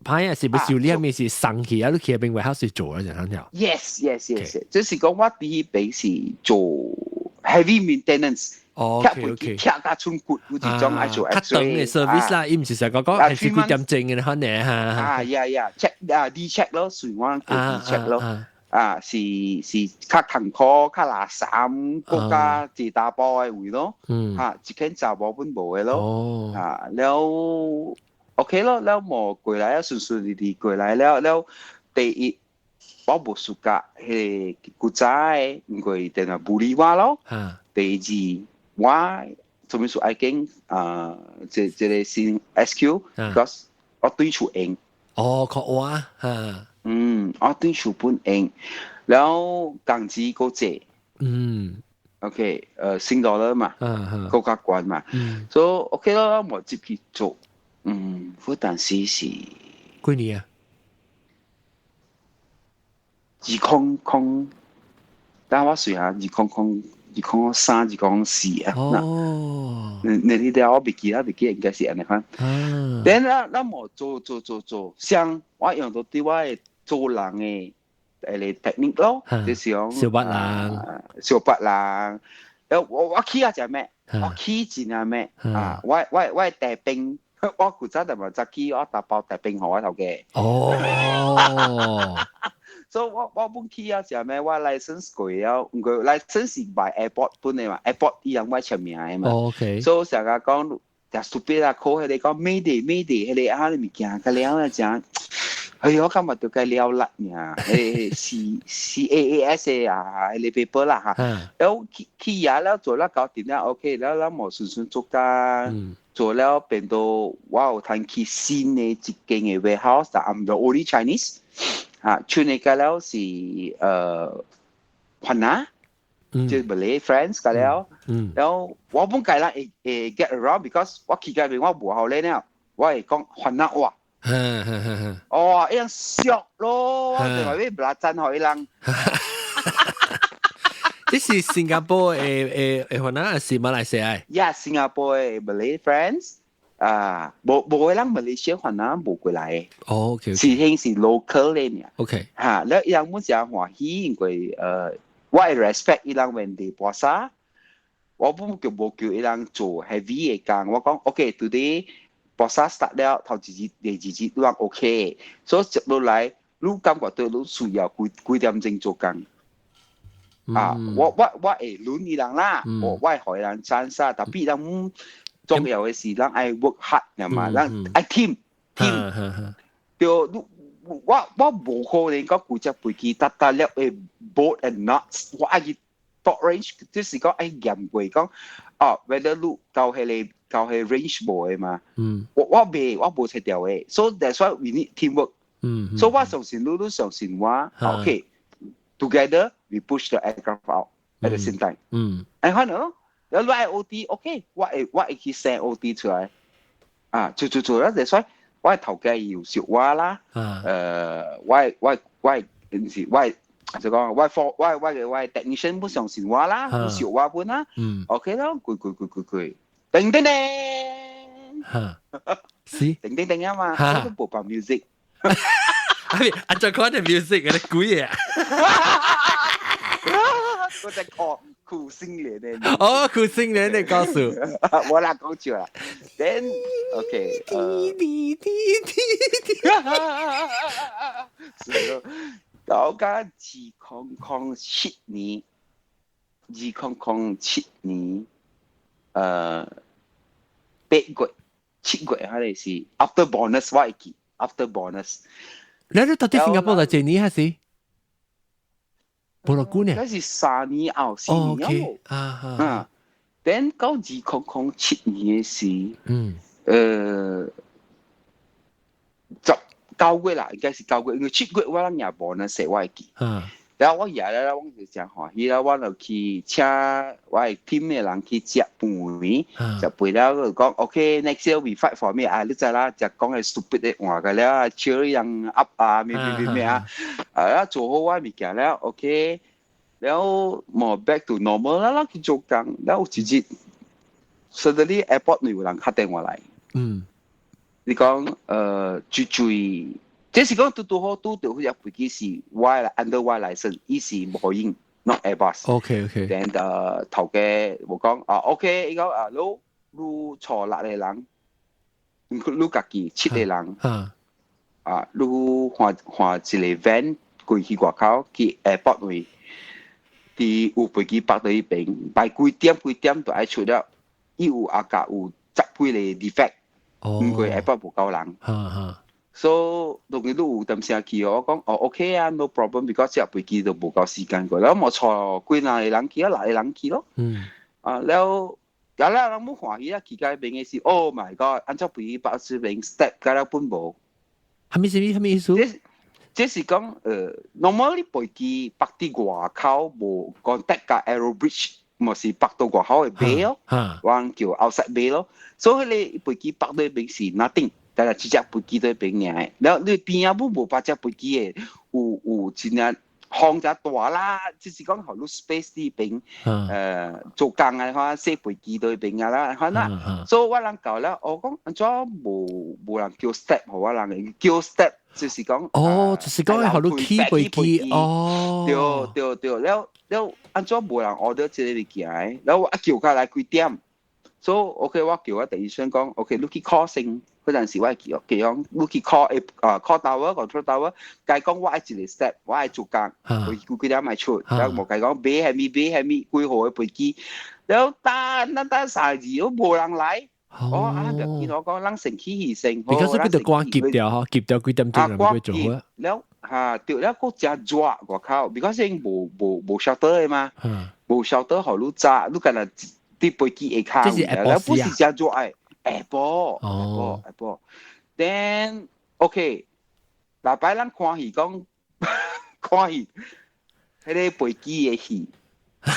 牌啊是不是呢面是上去啊？你去邊位考試做啊？就咁樣。Yes，就是講我第一邊是做 heavy maintenance。OK，踢架春骨，好似種愛做 X-ray 嘅 service 啦，伊唔是成個講係幾點正嘅可能嚇。check D check 咯，隨我叫 D check 咯。是較坎坷、較垃圾國家自打包嘅位咯。一間查某本無嘅咯。แล้วOK 咯，แล้ว冇過來，順利過來แล้ว第一我冇暑假係古仔，唔過定係布里話咯。第二我做咩說愛經即個先 SQ，because 我對處應。確話我對處本應，然後工資個借，OK，$10嘛，個價關嘛，所以 OK 咯，我接去做，嗰陣時是幾年啊？2000，但我算下2003、2004啊。你哋我未記應該是安尼款。等咱冇做，像我用到啲我做人嘅technique 咯，就是講小白人。我起啊只咩？我起錢啊咩？我大兵，我古早就冇執起，我打包大兵學我頭嘅。所以我本起啊只咩？我 license 過啊，唔過 license by airport 本嚟嘛 ，airport 啲人我出名嘅嘛。所以成日講就 stupid 啊，call 佢哋講 Mayday，佢哋啊啲物件佢了啊講，我今日就計了啦呀，CAAS 啊，你 paper 啦嚇，แล้ว起啊แล้ว做แล้ว搞掂แล้ว OK แล้ว冇順做㗎，做แล้ว變到哇睇起新嘅一間嘅 warehouse，但 I'm the only Chinese。出嚟嘅แล้ว是คนนะ即係 Malay friends 嘅แล้ว我本計啦get around because 我企嘅邊我冇後咧呢，我係講คนนะ哇，一樣笑咯，定係咩不拉真可以人？這是新加坡嘅คนนะ還是馬來西亞？Yeah， 新加坡嘅 Malay friends。冇人馬來西亞人啊冇過來嘅，是興是 local 嘅呢。OK，แล้วยัง冇講歡喜，因為我 respect 伊人when they 播沙，我冇叫伊人做 heavy 嘅工，我講 OK，today 播沙 start 了，頭幾節都 OK，所以接落來你感覺到你需要幾點鐘做工。我會亂伊人啦，我會害人爭沙，但係伊人重要嘅事，咱愛 work hard 係嘛，咱愛 team。就我冇可能講幾隻飛機搭了嘅 boat and nuts， 我愛去 top range， 就是講愛驗過講，whether 你到係 range 冇嘅嘛，我冇切掉嘅，所以 that's why we need teamwork。所以我相信你相信我 ，OK，together we push the aircraft out at the same time。and 可能。แล้วว่า OT โอเคว่าไอ้ที่แซง OT 出來做啦，所以我頭家要說話啦，我是就講我 technician 不上線話啦，不說話本啦 ，OK 啦，佢，叮叮叮，叮叮叮啊嘛，我都播放 music，阿再講啲 music 嗰啲鬼嘢，嗰隻歌。苦心人的苦心人的告訴我啦講住啦 then OK 到家2007年8月7月係是 after bonus 我會記 after bonus 你到底新加坡係幾年還是嗰是3年後4年後，then 到2007年嘅時9月啦，應該是9月，因為7月我哋也冇能食我會記，然後我爺咧，我就真歡喜啦，我就去請我係 team 嘅人去食飯，食飯了就講 OK，next year we fight for me，你知啦，就講係 stupid 嘅話嘅啦 ，cheer 人 up 咩做好我物件了 OK， แล้ว冇 back to normal 啦，去做工，แล้ว直接 suddenly airport 有人打電話嚟，你講最，即是講拄好拄到嗰隻飛機是 under Y license，伊是無可以 not Airbus。OK。then 頭嘅我講OK，伊講你坐6個人，你家己7個人，你換一個 van 過去外口去 airport 位，啲有飛機泊到迄邊，擺幾點就愛出了，伊有阿甲有10幾個 defect。因為 airport 無夠人，所以當然都有擔聲去我講OK 啊 ，no problem，because 隻飛機都無夠時間過，然後我坐幾個人去，6個人去咯。แล้ว人冇歡喜啊，期間邊嘅事 ，Oh my god，按照飛機巴士邊 step 加了半部。係咪意思？即是講normally 飛機泊啲外口無 contact 加 aero bridge。咪是泊到外口嘅bay咯，我叫 outside bay 咯，所以你飛機泊到邊是 nothing， 但係只隻飛機都邊嘅，然後你邊啊冇8隻飛機嘅，有真係航就大啦，即是講好多 space 啲邊，做工嘅話，寫飛機都邊嘅啦，係啦，所以我人講啦，我講咗冇人叫 step，我人叫 step，就是講，就是講好多起飛機，對，แล้ว按照無人 order 這個物件，然後我叫佢來幾點，所以 OK 我叫我第二聲講 OK，你去 call 先，嗰陣時我係講你去 call call tower control tower，計講我係一個 step，我係做工，佢幾點咪出，然後冇計講俾係咪幾號嘅飛機，然後等3字都冇人來，我見我講人成起先，because 佢就關急掉幾點鐘就會做啊。對了，個只抓外口 ，because 因無 shelter 嘅嘛，無 shelter 好你揸，你干那啲飛機會卡，然後不是只抓誒 airport，then OK， 嗱擺咱看戲講，看戲，迄個飛機嘅戲，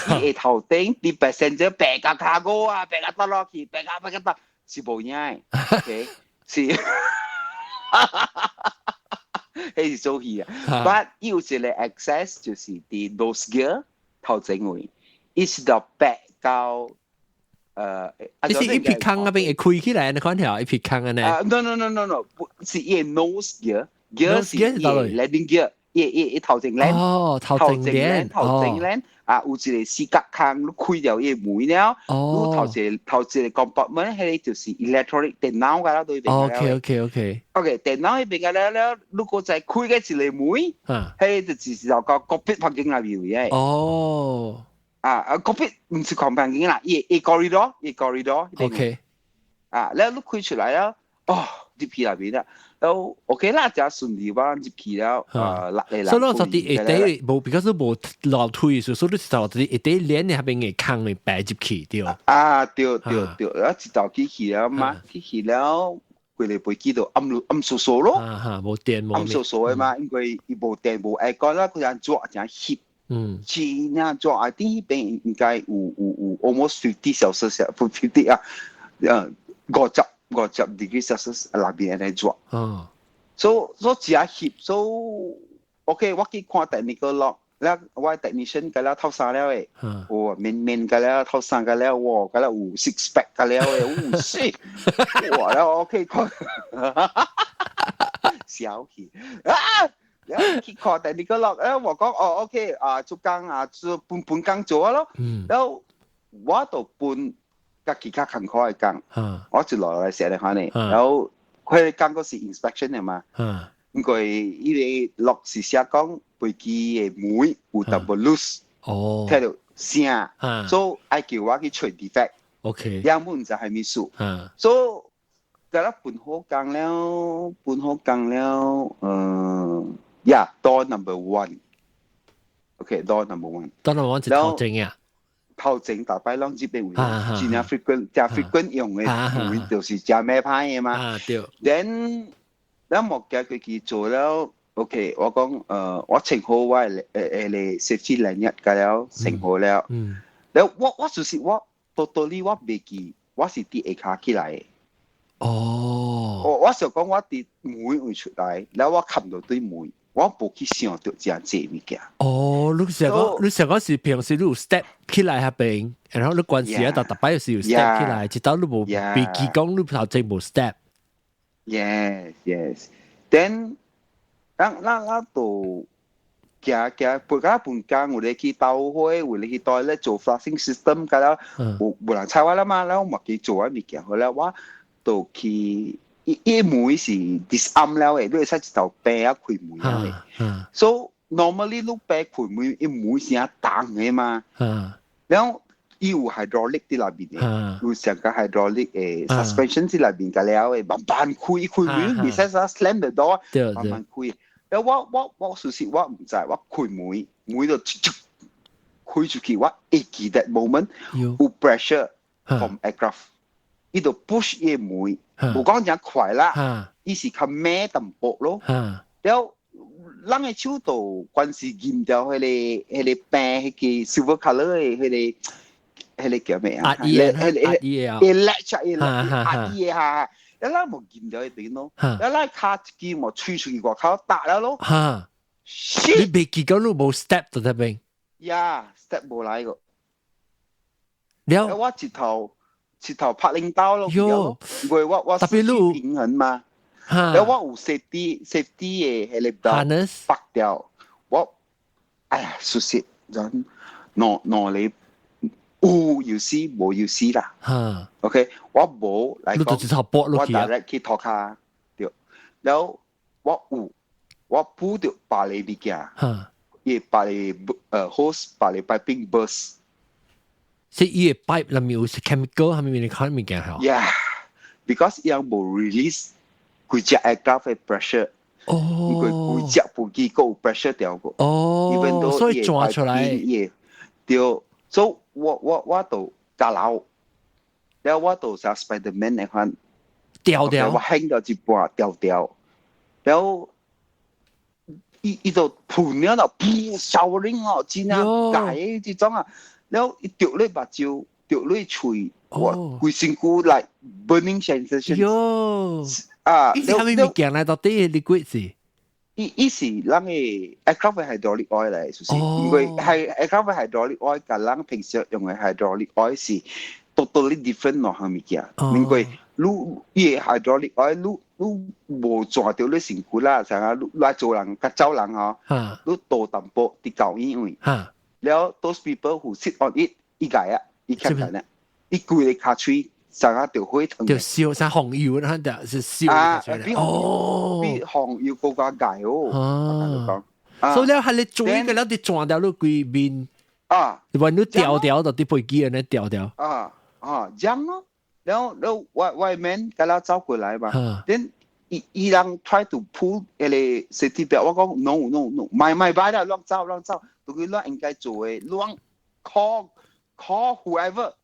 伊會頭頂啲 passenger 白甲卡高啊，白甲倒落去，白甲倒，是無影 ，OK， 是。係做戲啊 ，but 有一個 access 就是啲 nose gear 頭前位 ，is the back 到你是一片坑嗰邊會開起來，你看條一片坑嘅呢 ？No， 是一 nose gear 是 landing gear， 一頭前 land， 頭前 land， 有一個四角坑，你開掉一門了，你頭前 compartment 係就是 electronic 電腦㗎啦，對邊 OK， 電腦嗰邊㗎啦，如果再開嘅一個門，係就是個 cockpit 環境入邊嘅。cockpit 唔是空環境啦，一 corridor。OK， แล้ว你開出來了，入去入邊啦。แล้วOK 啦，就順利話入去了，落嚟啦。所以我就啲一啲冇，比較都冇樓梯，所以你就啲一啲連你下邊嘅坑嚟擺入去，對。對，然後直到起去了嘛，起去了，佢哋飛機就暗掃掃咯。冇電冇。暗掃掃嘅嘛，因為伊冇電冇aircon啦，佢人做真翕。前呀做啊啲邊應該有 almost 50 啊，50 degree Celsius 那邊嚟做，所以只係翕，所以 OK 我去看 technical log， แล้ว我 technician 㗎啦偷生了誒，面㗎啦偷生㗎啦，哇㗎啦有 six pack 㗎啦誒，死，哇แล้ว OK 看，小氣啊！然後去看第二個落，我講OK 做工做半工做咯，然後我就半家己較艱苦嘅工，我就落來寫嚟看呢，然後佢工嗰時 inspection 嘅嘛，因為伊個落是寫講飛機嘅門有淡薄 loose， 聽到聲，所以愛叫我去找 defect， 要麼就係咪數，所以咁啦半好工了，Yeah, door number 1. Okay, door number 1. door number 1就頭前啊。頭前大擺兩支俾會，真係 frequent 用嘅會就是隻咩牌嘅嘛。對。Then 莫叫佢去做了 ，OK， 我講我整好我嚟safety lanyard㗎了，整好了。แล้ว我就是我 totally 我未記，我是啲下起來嘅。我想講我啲門會出來，แล้ว我看到對門。我冇去想到這樣這物件。你成個是平時你有 step 起來下邊，然後你關係啊，特別有時有 step 起來，直到你冇別記講你頭前冇 step。Yes. Then 咱都行，背甲半工，有咧去斗火，有咧去toilet做 flushing system，甲了无人睬我啦嘛，然后嘛去做啊物件，后来我都去，伊门是 disarm 了诶，你会使一头病啊开门了诶。So normally 你病开门，伊门是啊重诶嘛，然後伊有 hydraulic 伫內邊嘅，有成個 hydraulic 誒 suspension 伫內邊嘅了誒，慢慢開門，唔使啥 slam the door，慢慢開。然後我屬實我唔知，我開門就開出去，我會記得 moment 有 pressure from aircraft，伊就 push 伊門，冇講真快啦，伊是較慢淡薄咯，然後。人嘅手度關是染掉迄個病，迄個 silver colour 嘅迄個叫咩啊？壓衣啊，electric 壓衣嚇，一拉冇染掉一點咯，一拉卡機冇吹出去外口打了咯。你未記講你冇 step 到嗰邊？呀 ，step 冇來個。了，我一頭拍領刀咯，因為我失去平衡嘛。แล้วว่าอูsafety 嘅喺度拔掉我哎呀สุดๆ人攞你有事冇有事啦OK 我冇嚟講我 direct 去托卡對แล้ว我鋪掉把你物件亦把你hose 把你 piping burst 即係伊嘅 pipe 裏面有 chemical 係咪你看物件係 yeah because 伊冇 release佢只 aircraft 嘅 pressure， 佢只部機個 pressure 掉個，所以抓出嚟，掉，所以我度架樓，然後我度就 Spiderman 嚟看，掉，我輕到一半掉，然後伊就盤了啦，燒鈴哦，真啊，解呢種啊，然後伊掉你目睭，掉你喙，我規身軀嚟 burning sensation。伊是蝦米物件嚟到底你鬼事？伊是咱嘅 aircraft hydraulic oil 嚟，就是因為係 aircraft hydraulic oil 甲咱平時用嘅 hydraulic oil 是 totally different 咯，係咪嘅？因為你 hydraulic oil 你無抓到你身軀啦，成日你來做人甲走人哦，你多淡薄啲教因為，然後 those people who sit on it 伊解啊，伊看緊咧，伊攰你卡吹。成日條火騰，條燒晒紅油，佢就是燒出嚟。比紅油更加解哦。所以咧係你做呢個咧，你撞掉到幾邊你話你掉掉到啲飛機人咧掉掉。咁咯，然後外面跟他走過來嘛，then 伊人 try to pull 嗰個 safety belt， 我講 no， 唔係啦，亂走，到佢亂應該做嘅，亂 call whoever。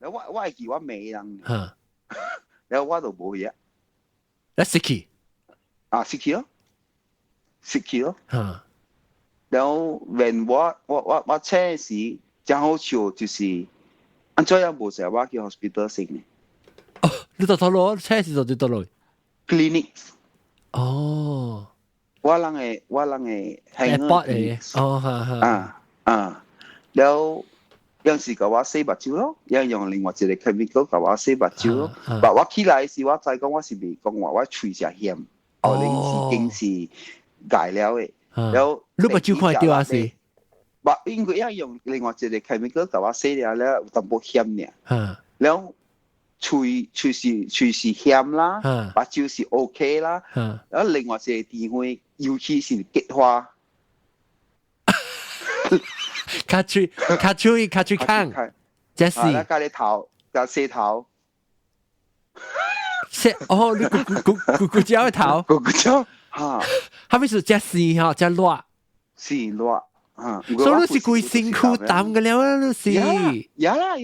แล้วว่าไอ้กี่ว่าเมย์ดังแล้วว่าตัวโบยะแล้วสิกี้咯แล้วwhen 我車時正好笑就是安怎樣冇成日我去 hospital 先嘅你到頭路車時就到頭路 clinic 我人嘅係แล้ว有時個我洗目睭咯，有用另外一個 chemical 個我洗目睭咯。但我起來時，我再講我是未講話，我喙是險，我哋已經是解了嘅。然後你目睭看到啊是？唔，因為要用另外一個 chemical 個我洗了咧，有淡薄險嘅。然後喙是險啦，目睭是 OK 啦。然後另外一個地方，尤其是結花。卡吹康，這是。加你頭，加四頭。你咕椒嘅頭。咕椒嚇，係咪是這是嚇？這熱。是熱嚇。所以你是規身軀淡嘅了，你是。有啦。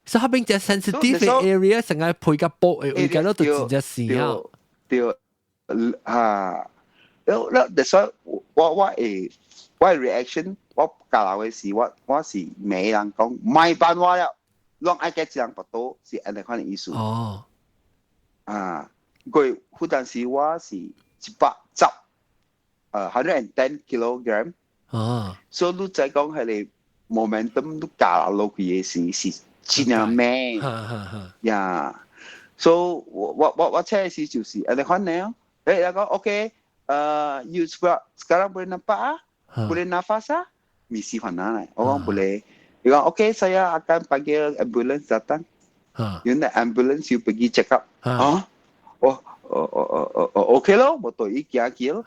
所以後邊隻 sensitive area 成日配個布，而家都就只是啊。對嚇，แล้ว所以我 reaction 我教老嘅時，我是美人講唔係辦法了，讓愛嘅人不到是安尼款嘅意思。佢嗰陣時我是110 110 kilogram。所以你再講係你 momentum 都教落去嘅時是真係咩呀？ So 我猜是就是ada kan ya. Aku okay, you sekarang boleh nampak boleh nafas misi mana? Orang boleh. Dia kata okay, saya akan panggil ambulans datang. Yun na ambulance you pergi check up. Okay lo, motor kia kia.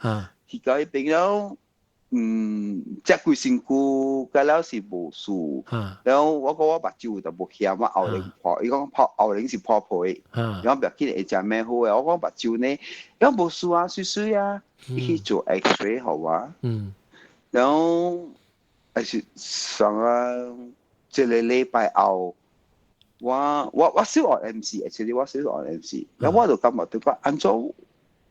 Hika iping lo, 即佢身軀，佢了是無事。然後我講我目睭就無險，我後領破，伊講破後領是破皮。然後別見會食咩好嘅，我講目睭呢，然後無事啊，水水啊，伊去做 X-ray 好啊。然後還是上啊，一個禮拜後，我少學 MC，actually 我少學 MC，然後我就感覺到安怎。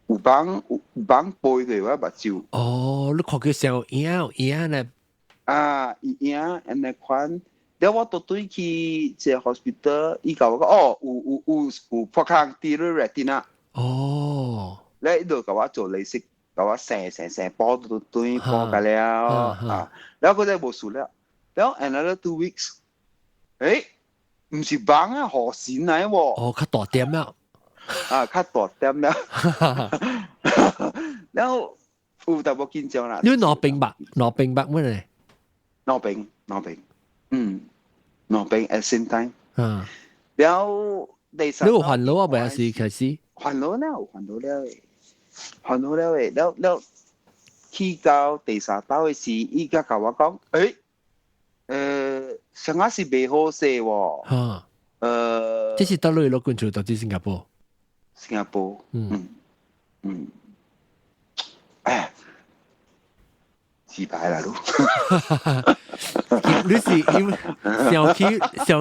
有幫背嘅我目睭。哦，你看佢小影咧。影，and 嚟看，然後我到對去即 hospital，伊甲我講，有破坑啲咧 retina。哦。咧呢度甲我做利息，甲我成波到對波㗎了，然後佢就冇事了，然後 another 2 weeks，唔是幫啊，何線嚟喎？哦，較大點啦。較大點啦，然後有淡薄緊張啦。你攞冰白乜嚟？攞冰，攞冰 at same time。然後第三，你有還攞啊？未係開始？還攞了，แล้ว去到第三道嘅時，伊甲我講，上下是未好勢喎。這是到你攞關注到啲新加坡。新加坡，失敗啦都。你是因為小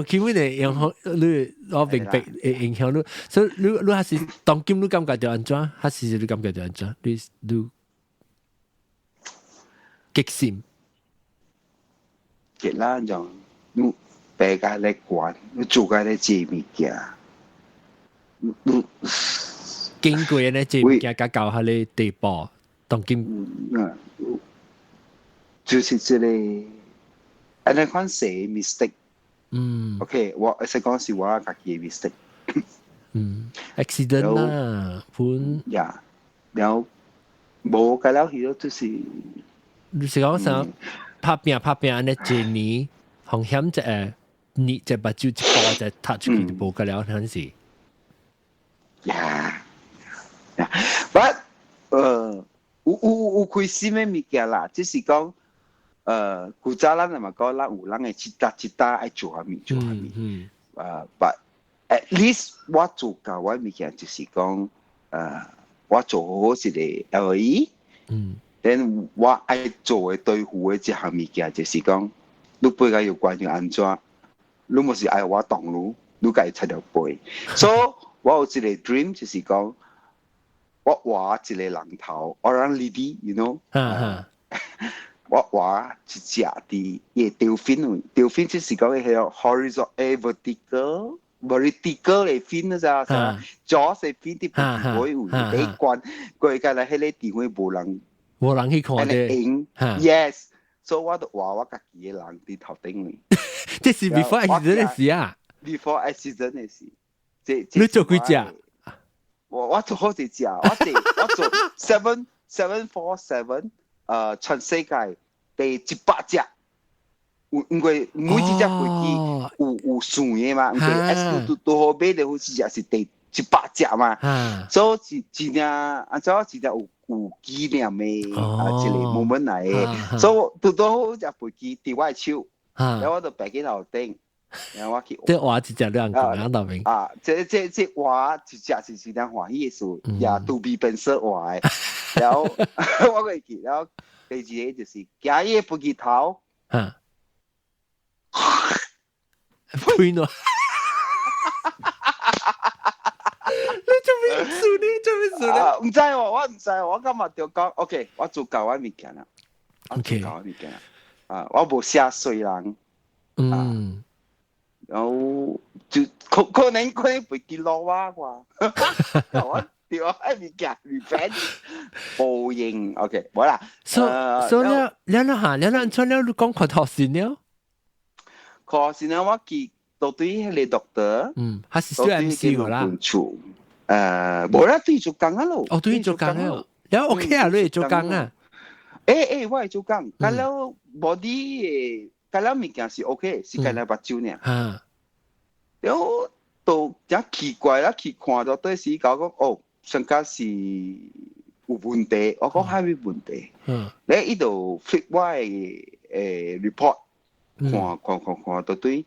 區嘅影響，你攞明白影響你，所以你還是當今你感覺到安怎？還是你感覺到安怎？你激心，激啦就你白家嚟管，你做家嚟借物件。經過呢這物件甲到下咧地步，當今就是這裡，安尼款寫 mistake。OK， 我實講是我家己嘅 mistake。accident 啦，本呀，然後冇解了，佢就是你是講啥？拍拼安尼一年，風險就你就把手一包就踏出去就冇解了，嗰時。but 有開心嘅物件啦，即是講古早咱係咪講咱有人嘅一打愛做下物but at least 我做到嘅物件就是講我做好一個 LE，then 我愛做嘅對付嘅一項物件就是講，你背個有關於安怎，你冇是愛我動路，你該出條背，所以我有一個 dream 就是講，我畫一個人頭 ，orang lidi，you know， 我畫一隻啲嘢delphin 就是講係 horizontal vertical 嚟 fin 咋，jaws 嚟 fin 啲唔會有你關，佢個嚟喺你地位無人去看嘅，yes， 所以我就畫我自己嘅人啲頭頂嚟，這是 before accident 嘅事啊 ，before accident 嘅事。你做幾隻？我做好幾隻，我做747，全世界第100隻，因為每一隻飛機有算嘅嘛，因為 S 都好買的好似隻是第100隻嘛，所以真正按照真正有紀念嘅一個 moment 嚟嘅，所以都好隻飛機喺我手，然後我就擺喺頭頂。然後我去，即畫一隻兩個人頭面。這畫一隻是兩歡喜嘅事，也都比本色畫嘅。然後我個記，然後第二個就是假嘢不記頭，呸咯！你做咩數呢？唔知喎，我唔知，我今日就講 ，OK， 我做舊嘅物件啦，我做舊嘅物件啦，我冇寫衰人，然後就可能會見落啊啩，我掉喺物件裏邊報應 ，OK， 冇啦。所以你講看學線了？學線了，我記到對迄個 doctor，他是做 MC 啦。無啦，對做工啊咯。哦，對做工啊，然後 OK 啊，你做工啊。我係做工，假如 body 假如物件是 OK， 是假如目睭呢。然後都真奇怪啦，去看到對時講哦，身家是有問題，我講係咪問題？咧伊度 flip 我嘅report，看到對，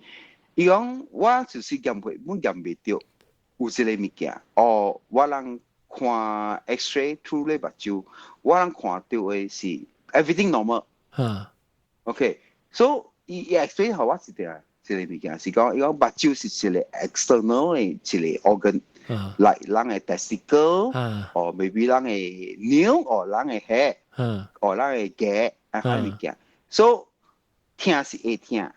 伊講我就是驗佢，我驗未到，有一個物件，哦，我人看 X-ray through 咧目睭，我人看到嘅是 everything normal。OK，so 伊 explain 互我一條。一個物件是講，伊講目睭是一個 external 嘅一個 organ，like 人嘅 testicle，或 maybe 人嘅 nail，或人嘅 hair，或人嘅腳，啊物件。所以聽是會聽，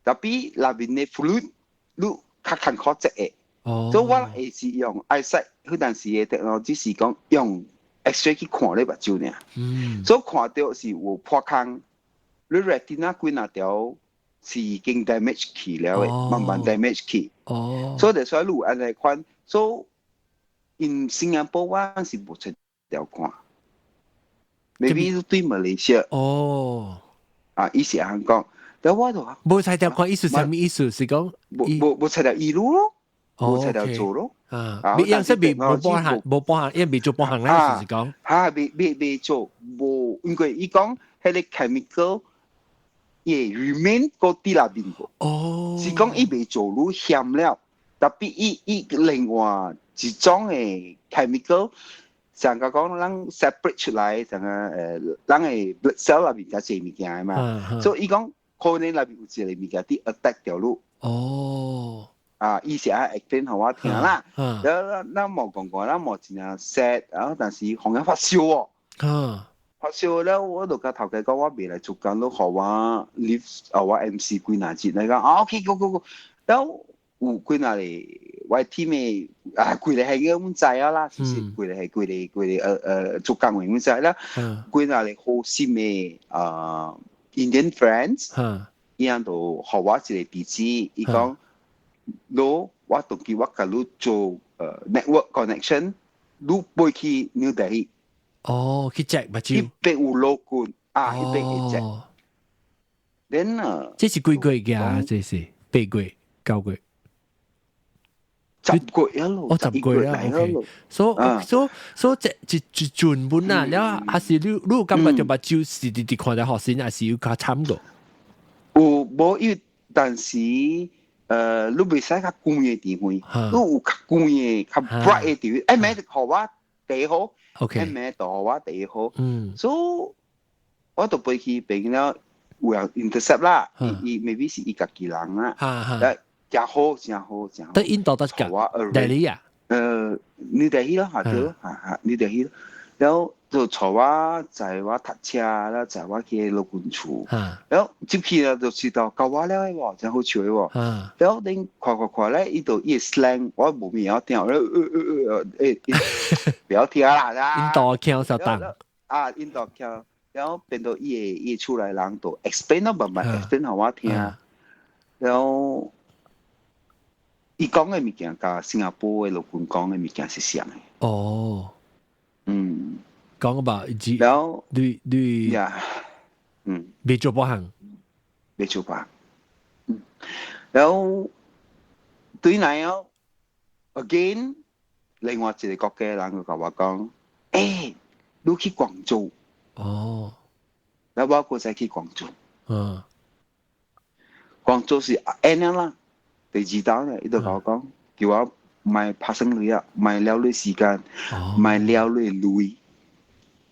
但係內面嘅 fluid，你較艱苦隻嘅。所以我係是用 eyesight，嗰陣時嘅 technology 是講用 X-ray 去看你目睭呢。所以看到是有破坑，你 retina 幾那條。是已經 damage 去了嘅，慢慢 damage 去。所以就所以路安尼款，所以 in 新加坡我是冇出條看 ，maybe 對馬來西亞。伊是咁講，但我就冇出條看，意思係咩意思？是講冇出條醫路咯，冇出條做咯。你樣式冇幫行，因為未做幫行咧，是講。未做，冇，因為伊講係啲 chemical。remain 嗰啲那邊個，是講伊未做到險了，特別伊另外一種嘅 chemical，成個講咱 separate 出來，成個咱嘅 blood cell 那邊嘅一個物件嘛，所以伊講可能那邊有一個物件啲 attack 掉咯。伊是喺 explain 互我聽啦，然後咱冇講過，咱冇真正 sad， 然後但是好像發燒喎。發燒咧，我就甲頭家講，我未來做工都互我 leave， 我 MC 幾那節嚟講，OK go， 然後有幾那嚟，我 team 嘅幾個係咁滯啊啦，其實幾個係做工嘅咁滯啦，幾那嚟好心嘅Indian friends，伊樣就互我一個地址，伊講，我同佢我甲你做network connection， 你飛去 New Delhi。去 check 目睭。一百有老管一百會 check。then 這是幾個月㗎？這是8個月、9個月。10個月咯。10個月啦。OK。所以這準本啊，然後還是你有感覺到目睭是直看到學生，還是有較慘過？冇，因為但是你袂使較光嘅地方，你有較光嘅、較 bright 嘅地方，咪互我第好。喺咩度我第好，所以我就飛去俾了有人 intercept 啦，伊未必是伊家己人啦，真好。喺印度得㗎，大理啊，New Delhi 咯，New Delhi 咯，然後就坐我載我讀車啦，載我去老官處，然後接去啦就知道教我了喎，真好笑喎，然後你看咧，伊度伊 slang 我冇咩要聽，不要聽啦，印度腔實當，印度腔，然後變到伊出來人度 explain 咯，慢慢 explain 互我聽，然後伊講嘅物件甲新加坡嘅老官講嘅物件是像嘅。講吧，然後你未做幫行，然後對嚟哦 ，again 另外一個國家人佢同我講，你去廣州，然後我嗰陣去廣州，廣州是N啦，第二道咧，伊就同我講，叫我買拍生女啊，買了你時間，買了你鐳。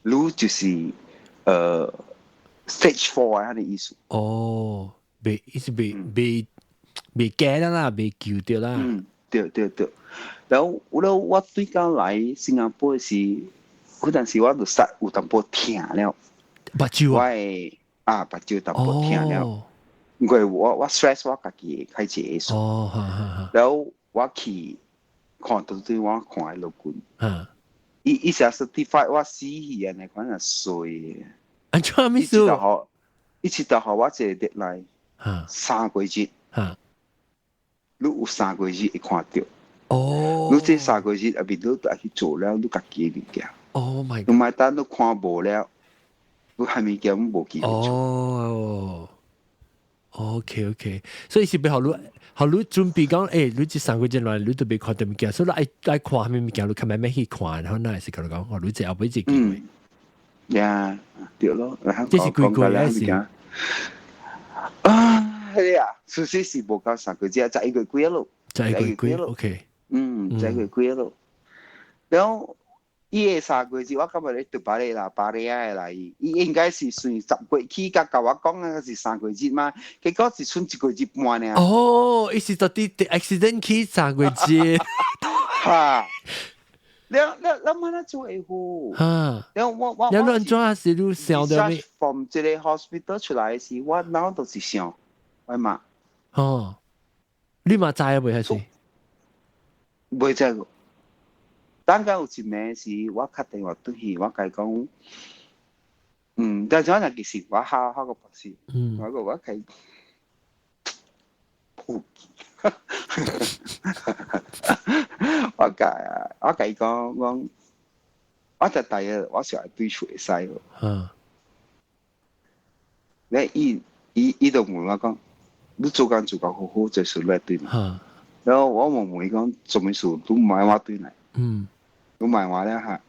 路就是stage 4啊，的意思。未驚啦，未救掉啦。對。然後我對剛來新加坡時，嗰陣時我就實有淡薄痛了。目睭我係目睭淡薄痛了。因為我 stress 我自己開始會數。然後我去看到對我看嘅老官。伊成 certified 我死去安尼款啊衰。安怎咪數？伊直到互我一個 deadline，3個月。你有3個月會看到。哦，你這3個月入邊你都去做了，你家己嘅物件。Oh my 唔 god！係等你看無了，你係物件冇機會做。哦，OK OK，所以是俾學你準備講，你這3個月來你都未看到物件，所以你愛看咩物件，你看咩去看，然後那係講講，你這後尾這機會。呀，對咯，這是貴貴還是？係啊，首先是冇夠3個月，就1個月咯。就1個月 ，OK。就1個月咯。然後伊個3個月，我感覺你對巴黎啦，巴黎啊嚟，伊應該是算10個月起，甲我講嘅是3個月嘛，結果是剩1個月半呢。哦，伊是到底 accident 起3個月。哈。你乜嘢做會好？哈，然後我有亂做下事都想到咩？從這個 hospital 出來時，我腦都是想，係嘛？哦，你嘛知啊？未係先？未知個。等間有一暝時，我打電話對去，我甲伊講，但係我其實我考個博士，我甲伊撲記。我甲伊講，我就第日我想對出會使喎。咧伊就問我講，你做工做到好好，就順來對來。然後我問伊講，做咩事都唔係我對來。都唔係我咧嚇。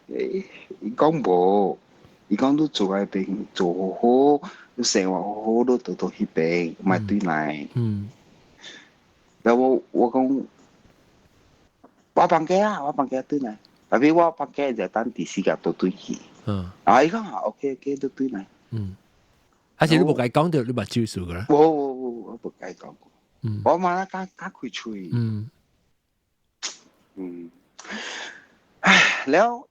伊講無，伊講你做喺邊做好好。你生活好好都到去病，唔係對嚟。然後我講，我放假對嚟，特別我放假就等第時間到對去。伊講OK 都對嚟。而且你冇解講到你把招數㗎啦。我冇解講過。我問他加開嘴。แล้ว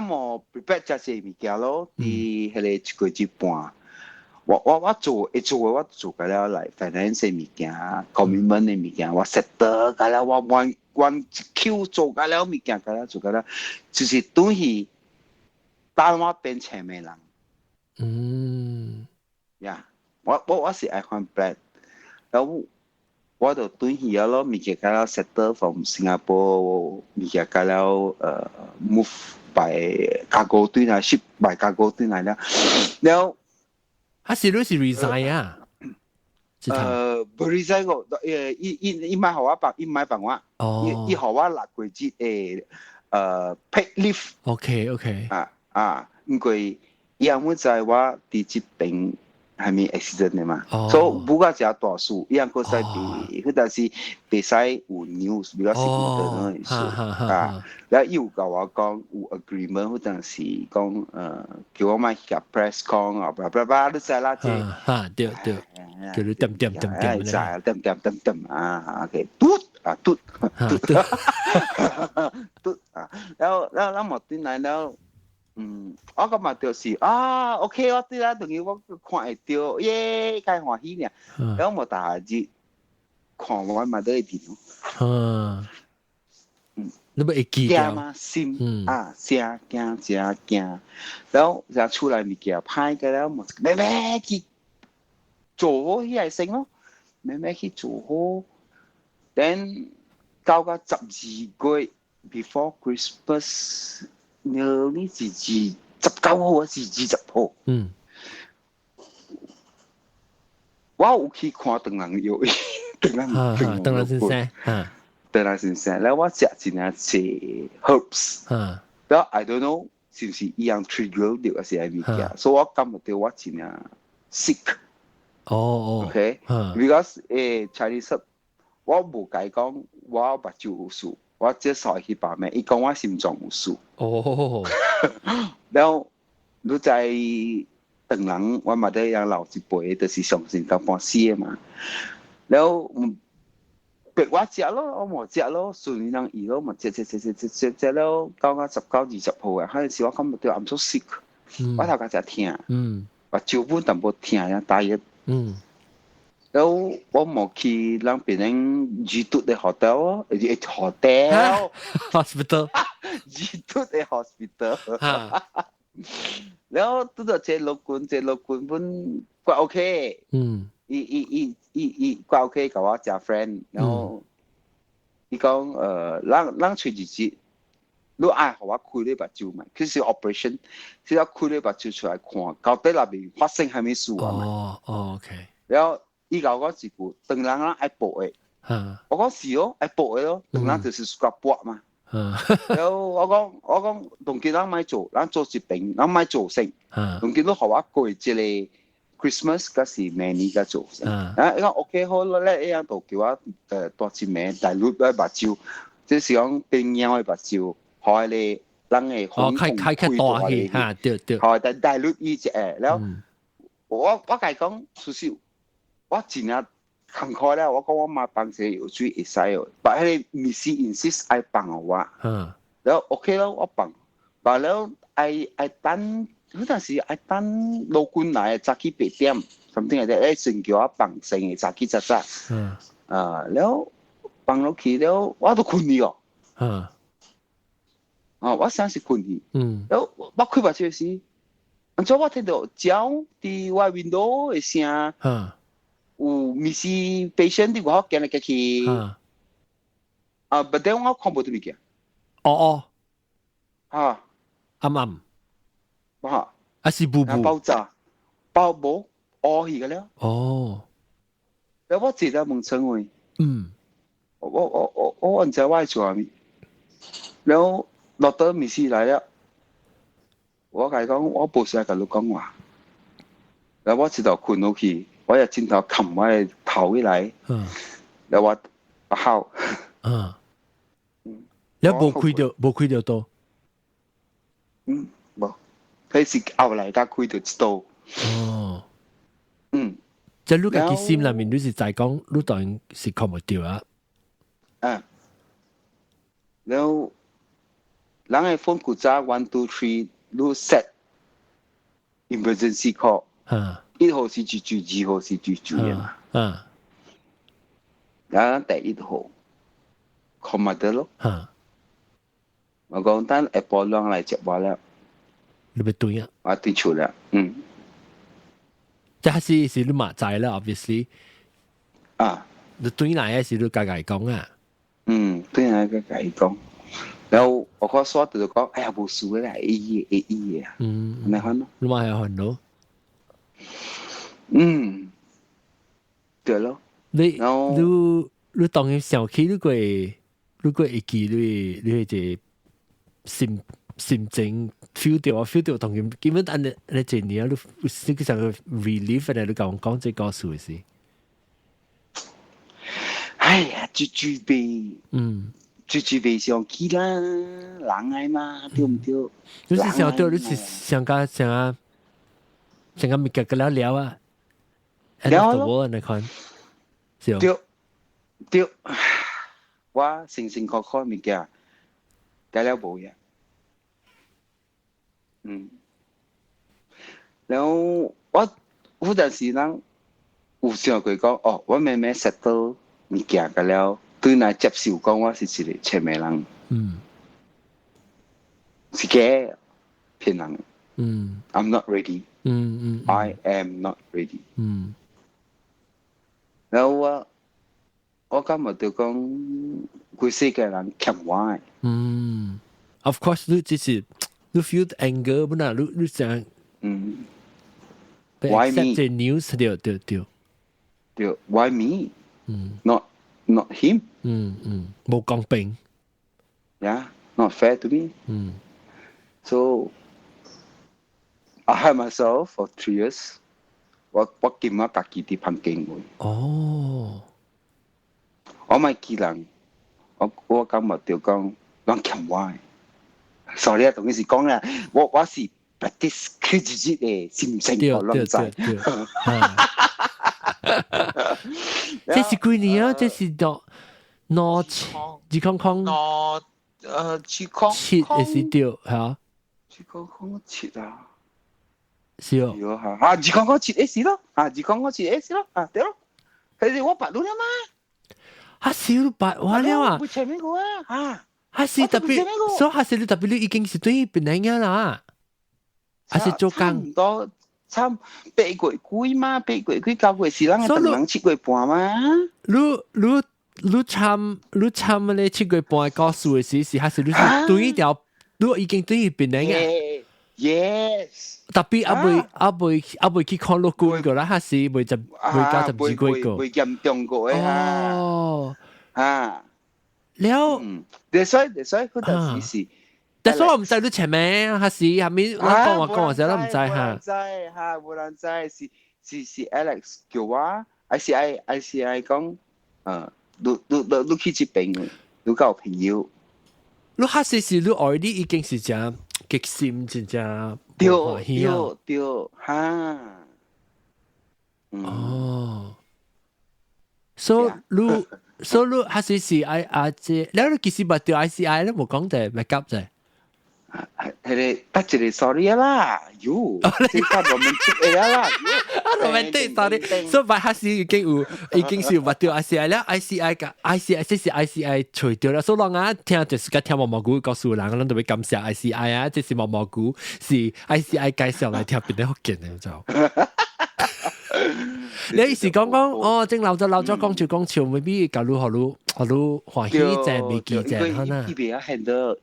我 prepare จะเสีย物件咯，啲係1個月半。我做我做嘅了嚟 finance 嘅物件 ，commitment 嘅物件，我 settle 嘅了，我 one Q 做嘅了物件嘅了做嘅了，就是等於當我變前面人。呀，我是愛看 plan， 然後我就等於咯物件嘅了 settle from 新加坡物件嘅了move by cargo 對來 ship by cargo 對來了，然後。他是你是 resign 啊？不 resign 個，伊買互我幫，伊買幫我，伊互我6個月誒paid leave。OK。因為伊阿冇在我第一病係咪 accident 嘅嘛，所以冇個只大數，伊阿個使俾，佢但是別使有 news，比較少啲嘅事。然後伊有甲我講有 agreement，佢但是講叫我買個 press con 啊，blah blah blah，你知啦，即係。對，叫你點啊 ，OK， 嘟，然後我對來了。我感覺就是OK， 我對啦，等於我看會到，耶，介歡喜呢。然後我大日看我嘛都會點。你咪會記掉嘛？心真驚。然後就出來物件歹嘅了，咩去做好迄個先咯，咩去做好。Then 到個12個月 before Christmas。你是19號是20號？我有去看鄧人藥，鄧人先生，然後我食一隻係 herbs，然後 I don't know 是唔是一樣 trigger 到嘅係物件，所以我感覺到我一隻 sick。OK，because Chinese 我冇解講我目睭有事。我接受去把脈，伊講我心臟有事。然後你在等人，我嘛得養老一輩，就是上先到半死嘅嘛。然後逼我食咯，我冇食咯，順人醫咯，咪食咯，到我19、20號啊，嗰陣時我感覺到 I'm so sick，我頭家只痛，我腳本淡薄痛呀，大熱。然後我冇去讓別人住嘟嘅 hotel， 住嘟嘅 hospital， 然後嘟到這老官本怪 OK，佢 OK 甲我食 friend， 然後伊講咱找日子，你愛互我開你目睭嘛？其實 operation， 即係開你目睭出來看，到底內面發生係咩事啊嘛？OK。然後伊甲我一句，當人咱愛搏的。我講是哦，愛搏的咯，當人就是屬搏嘛。然後我講，當今咱咪做，咱做一邊，咱咪做先。當今都互我過即個 Christmas 嗰時明年嘅做先。伊講 OK 好咧，一樣就叫我多一名大陸嘅目睭，即是講變樣嘅目睭，害你人嘅空空開大氣嚇，對。害大陸伊隻然後我甲伊講，其實我真係坎坷咧，我講我媽幫這有水會使哦，但係你 Miss insist 愛幫我，然後 OK 咯，我幫了愛等，嗰陣時愛等老官來早起8點，something like that，先叫我幫先嘅早起早，然後幫落去了，我都困去哦，我想是困去，然後我開目睭時，按照我聽到鳥佇我 window 嘅聲。有 miss patient 啲我見嚟見去，but then 我看唔到物件。暗，是布爆炸，爆冇去嘅了。然後我自己問陳偉，我唔知我係做咩，然後落到 miss 嚟了，我講我冇時間同你講話，然後我直頭困落去。我又轉頭冚我嘅頭起來，然後我喊，你冇開到多，冇，佢是後來才開到一刀。即係你嘅心裏面，你是在講，你當然是看唔到啊。然後人嘅phone古早 1 2 3，你 set emergency call。1號是住，2號是住嘅嘛。然後第1號 commander 咯。我講等下晡兩來接我了。你咪對啊？我對出了。即係是你馬仔啦 ，obviously。你對嚟嘅是你家講啊。對嚟家講。然後我嗰時就講，哎呀冇事啦，A 啊。咪看咯。你咪係看咯。對咯。你當然想起你個會記你係心情 feel 到當然基本按你這年你個上個 relief 嚟你講這個事事。哎呀，豬鼻上起啦，人愛嘛，對唔對？你是想對，你是想咪夾個聊啊？聊咯，你看，對，我辛苦物件，解了冇嘢。然後我嗰陣時人有想過講，我慢慢 settle 物件解了，對嚟接受講我是一個前面人，是假騙人。I'm not ready. I am not ready. 然後我今日就講，佢世界人欠我。Of course，你只是你 feel anger，不那你想，Why me？ the news 對 ，Why me？ Not him。冇公平。Yeah, not fair to me. So I had myself for 3 years. 我見我自己啲環境會。我咪見人，我今日就講講欠我。sorry 啊，同佢是講啦，我是 practice 佢自己嘅心性學論仔。這是幾年啊？這是到2康7嘅時掉嚇。2康7啊。是哦。2康7時咯，2康7時咯，對咯。佢我白到啦嘛。少白話了啊！會前面個是特別，所以你特別你已經是對別人啦，是做工。差8個幾嘛，8個幾9個是人等人7個半嘛。你參咧7個半告訴嘅時，還是你對條，你已經對邊嘅？Yes。特別未去看落觀個啦，還是未90幾個個。未嚴重過嘅嚇。哦。啊。了。所以嗰陣時。但係我唔知你前面還是下面我講嘅時候都唔知嚇。冇人知是 Alex 叫我 ICI 講你去這邊你交朋友。你還是你 already 已經是隻極心一隻對嚇。哦。所以你還是即係你其實唔對 ICI 咧冇講就make up啫。係得一個 sorry 啦，即係romantic 嘅啦，romantic sorry，所以還是已經是唔對 ICI 啦 ，ICI 即是 ICI 除掉啦，所以我啱聽就是聽毛毛菇告訴人，我哋特別感謝 ICI 啊，即是毛毛菇是 ICI 介紹嚟聽邊啲福建嘅就。你意思講正留咗講笑，未必教你學歡喜正未記正可能。呢邊有 handle，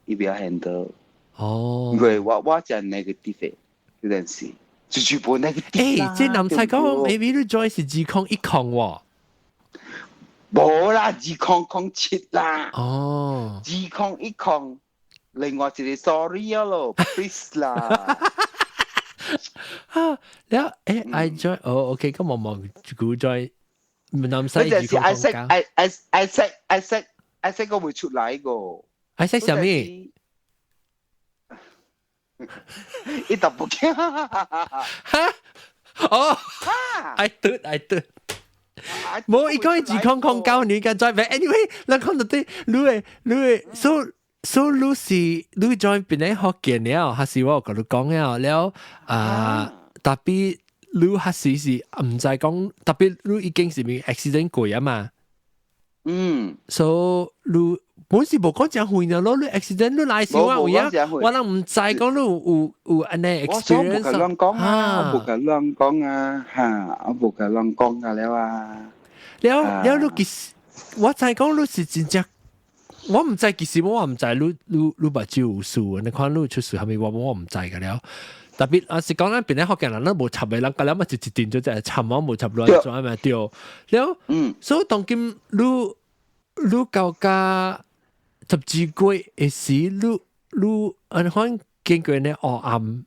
呢邊有 handle。哦。因為我就 negative 嗰陣時，就全部 negative 啦。即係林細講 ，maybe 你 join 是201喎。冇啦，207啦。哦。201，另外一個 sorry 咯 ，please 啦。แล้วI join OK ก็มองกูjoin มันนำใส่幾個I said 個會出來個 I said 什麼一特不驚哈哦I do 冇一個自控控教你嘅 join anyway 你講到啲你 so 你是你 join 邊啲學嘅了，還是我同你講了特別你還是唔知講，特別你已經是咪 accident 過啊嘛，so 你本是無講正會呢咯，你 accident 你來時我有我諗唔知講你有安尼 experience， 我冇講啊，我冇講啊嚇，我冇講啊了啊，了你其實我知講你是真正。我唔知，其實我唔知你目睭有事，你看你出事係咪我唔知㗎了。特別是講咱邊啲學嘅人，咱無插嘅人，咁樣咪就一定就係插我無插落嚟做係咪對？了，所以當今你教家12個嘅時，你安看經過呢黑暗，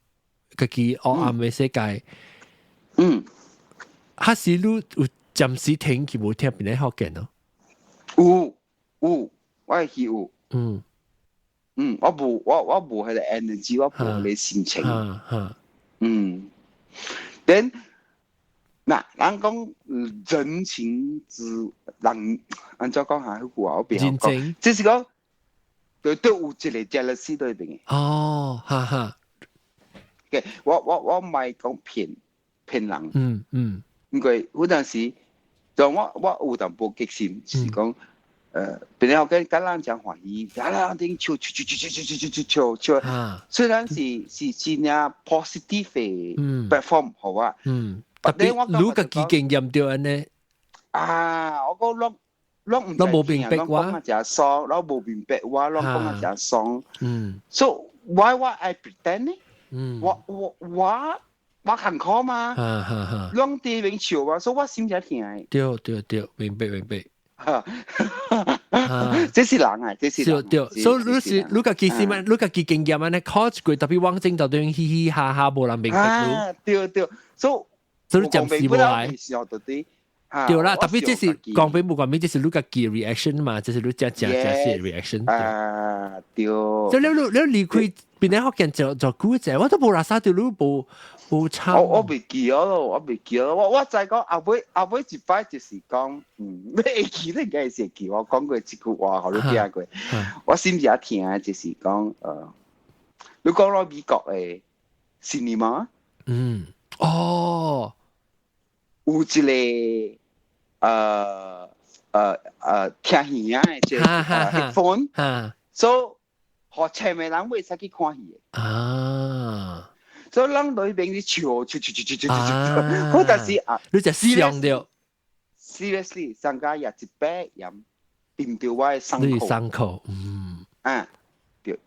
家己黑暗嘅世界，還是你有暫時聽佢冇聽邊啲學嘅咯？有。我係有，我冇係個 energy， 我冇個心情，then 嗱，人講人情之人，按照講下嗰句話，我邊講，即係講對有一個 jealousy 對邊嘅。哦，哈哈，嘅，我唔係講騙人，因為嗰陣時，就我有淡薄激心，是講。本來我跟人講歡喜，人哋笑，雖然是那 positive 嘅 platform 好啊，特別你個經驗到安尼，我講攞冇明白話，講就爽，攞冇明白話，攞講就爽，so why I pretend 呢？我坎坷嘛，攞啲明笑嘛，所以我心就甜。對，明白。這是人啊，這是人。對，所以你個其實嘛，你個經驗啊，你考過特別往正就對嘻嘻哈哈無人明白對，所以你暫時無來。對啦，特別這是講俾冇講咩，這是你個 reaction 嘛，這是你正 reaction。對。所以你離開邊啲學嘅就估啫，我都冇拉沙掉你冇參。我未記咯，我就係講後尾一擺就是講，你會記得應該是記，我講過一句話，我都記過。我心就聽就是講，你講到美國嘅 cinema，有一個聽戲啊，即係 headphone，so 學前面人會使去看戲。所以人對邊啲笑，或者是啊，你就想到 seriously，上家日一百飲，掂到我嘅你傷口，傷口，對。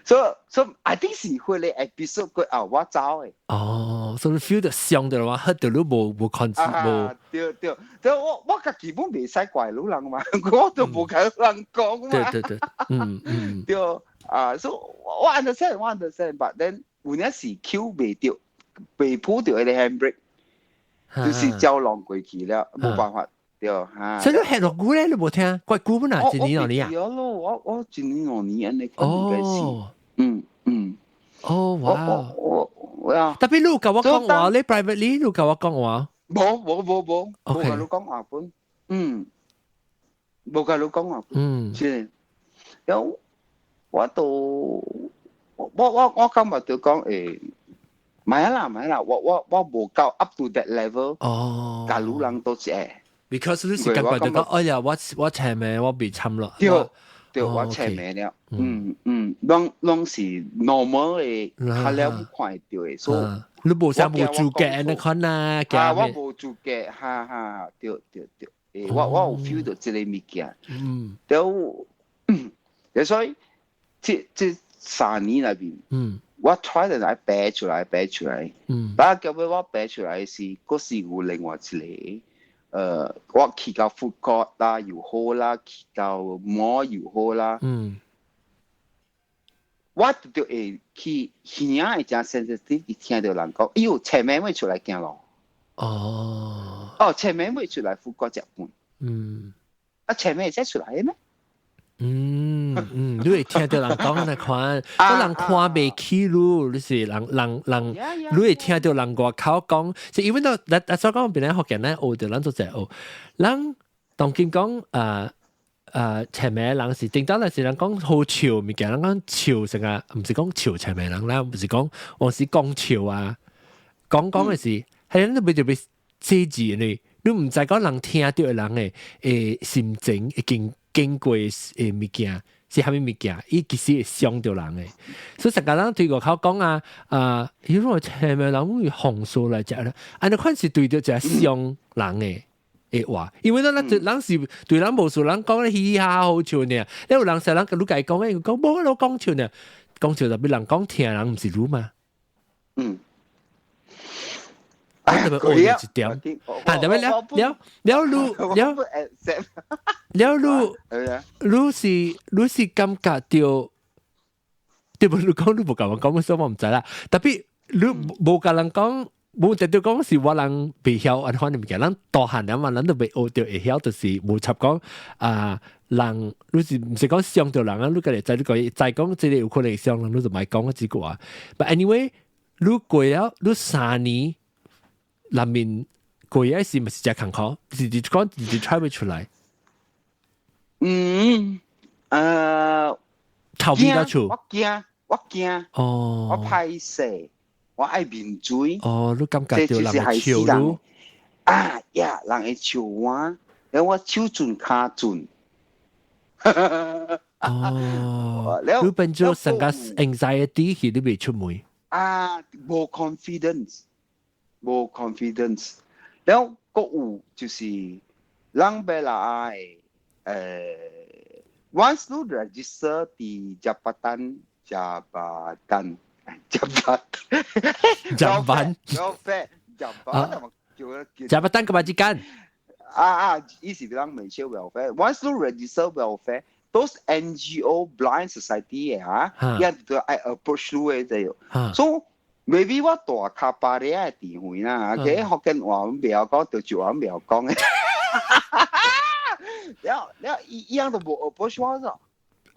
So I think 是會咧 episode 佢啊，我走嘅。所以 feel 到傷到話，黑到你冇 control 對，所以我個基本未使怪老人嘛，我都冇跟人講嘛。對，對，so 我 understand，but then 有陣時 Q 未掉，被鋪掉嘅 handbrake，就是照浪過去了，冇辦法。對嚇。所以你係落鼓咧，你冇聽？怪鼓本啊，一年兩年啊？我一年兩年安尼應該是，哇！特別你教我講話，你 privately 你教我講話？冇，冇教你講話本，冇教你講話本，先。有我到我今日就講誒，買啦，我冇夠 up to that level，教老人都係。Because 你是感覺到哎呀，我前面我被侵了。對，我前面了。攏是 normal 嘅，較了快掉嘅，所以你無啥無注嘅，你看啊，我無注嘅，哈，對。我有 feel 到這個物件。所以這3年裏邊，我 try 嚟擺出來。但係叫我擺出來是，嗰時有另外一個。我去到 food court 啦又好啦，去到 mall 又好啦，我就會去耳係真 sensitive， 聽到人講，哎呦，前面會出來驚咯。前面會出來 food court 食飯。前面會再出來咩？你會聽到人講那款，嗰人看未起路，你是人，你會聽到人外口講，即係因為到所講邊咧學人咧學到人做就學，人當見講前面人是頂到嚟是人講好潮，物件人講潮成啊，唔是講潮前面人啦，唔是講我是講潮啊，講嘅是係人都俾就俾寫字你唔知講人聽到嘅人嘅心情已經過嘅物件是蝦米物件，伊其實會傷到人嘅。所以成個人對外口講如果前面人會紅素來食咧，安尼款是對到一個傷人嘅話，因為人是對人無數人講咧嘻嘻哈哈好笑呢，你有人成人你家講講冇我講笑呢，講笑就俾人講聽人唔是รู้嘛。特別惡一點，特別你是感覺到，對唔？你講你冇講乜嘢，我唔知啦。特別你冇甲人講，冇直接講是我人未曉，安款物件，人大漢人嘛，人都未學到會曉，就是冇插講人，你是唔是講傷到人啊？你個嚟你講再講，即係有可能傷人，你就唔係講一句話。But anyway，你過了你3年。裡面過一時咪是只坎坷，自己講自己 try 唔出來。逃避得出。我驚，我歹勢，我愛面水。你感覺到人會笑你？人會笑我，然後我手準腳準。你變咗成個 anxiety 佢都未出門。冇 confidence， 然後個有就是人俾來once you register 啲Jabatan，Jabatan kebajikan，意思人未少 welfare。Once you register welfare， those NGO blind society 嘅都係 approach 你嘅，所maybe 我大卡巴里嘅電話啦，佢學緊話唔要講，對住話唔要講嘅。一樣都冇 approach 我咗。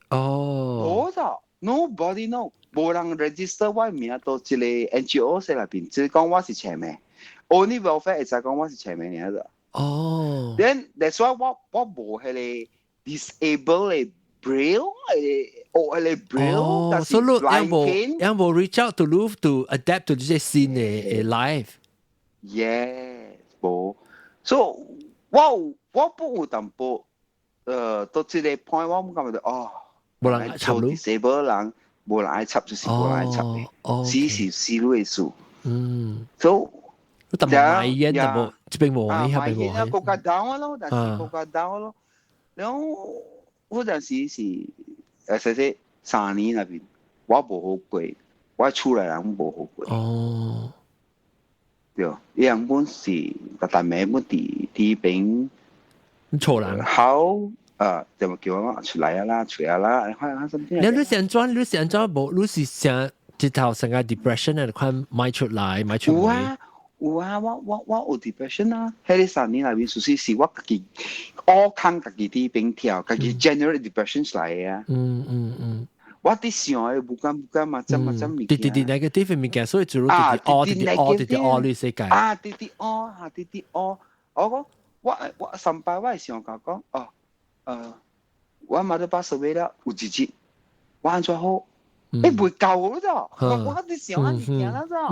冇咗 ，nobody know， 冇人 register 我名到一個 NGO 喺入邊，只講我是前面 ，only welfare 會使講我是前面嚟嘅。Then that's why 我冇係個 disable 嘅 braille 但是 blind 有冇 reach out to move to adapt to 呢啲新嘅 life？Yes， 冇。So 我不有淡薄，到這個 point 我唔感覺到冇人做 disable 人無人愛插就是無人愛插嘅，死是死會輸。所以但冇買煙就冇，這邊冇買，買煙啊，國家down咯，但是國家down咯。然後嗰陣時是細3年那邊，我無好過，我出來人無好過。哦，對，伊樣本是個大名本地邊錯人好。就咪叫我出嚟啦，出嚟啦，你看身邊。你想裝冇，你是想直頭成個 depression 啊？看買出嚟，買出嚟。有啊，我有 depression 啊。喺呢3年裏邊，屬是我自己我看自己啲邊條，自己 generate depression 嚟嘅啊。我啲想嘅不敢嘛，真物件。啲 negative 物件，所以做到啲你世界。啲我講我上班我係想講我買咗80尾啦，有自己，我安怎好？你唔會夠咯咋？我啲想安物件啦咋？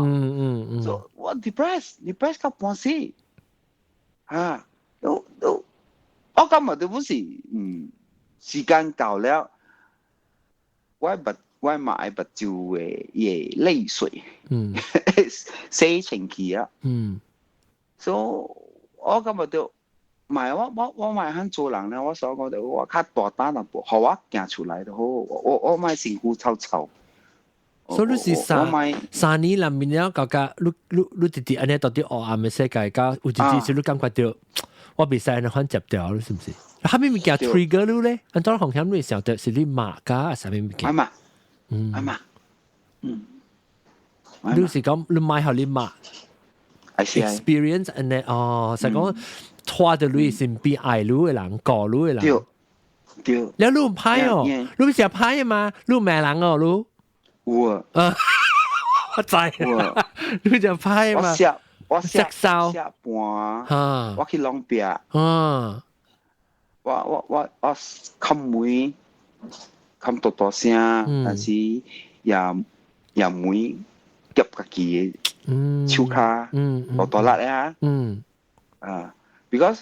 所以我 depress 到半死。我今日都本是時間夠了，我買不就嘅淚水，洗清氣啊。所以我今日都。唔係我咪肯做人咧，我所講就我較大膽一步，學我行出來就好。我咪辛苦臭。所以你是3年裏面了，你直直安尼到底黑暗嘅世界，甲有一啲是你感覺到我袂使安尼反接掉，你是毋是？後面物件 trigger 你咧，按照風險你想到是你罵㗎，啥物物件？啱你是講你買後你罵 experience 安尼就講。拖到你身邊愛你嘅人，教你嘅人。對。你有歹哦，你唔是歹嘛？你咩人哦？你？有啊。我知。你就歹嘛？我食燒半。我去浪壁。我冚梅，冚大聲，但是也梅夾家己嘅手卡，大力啊。because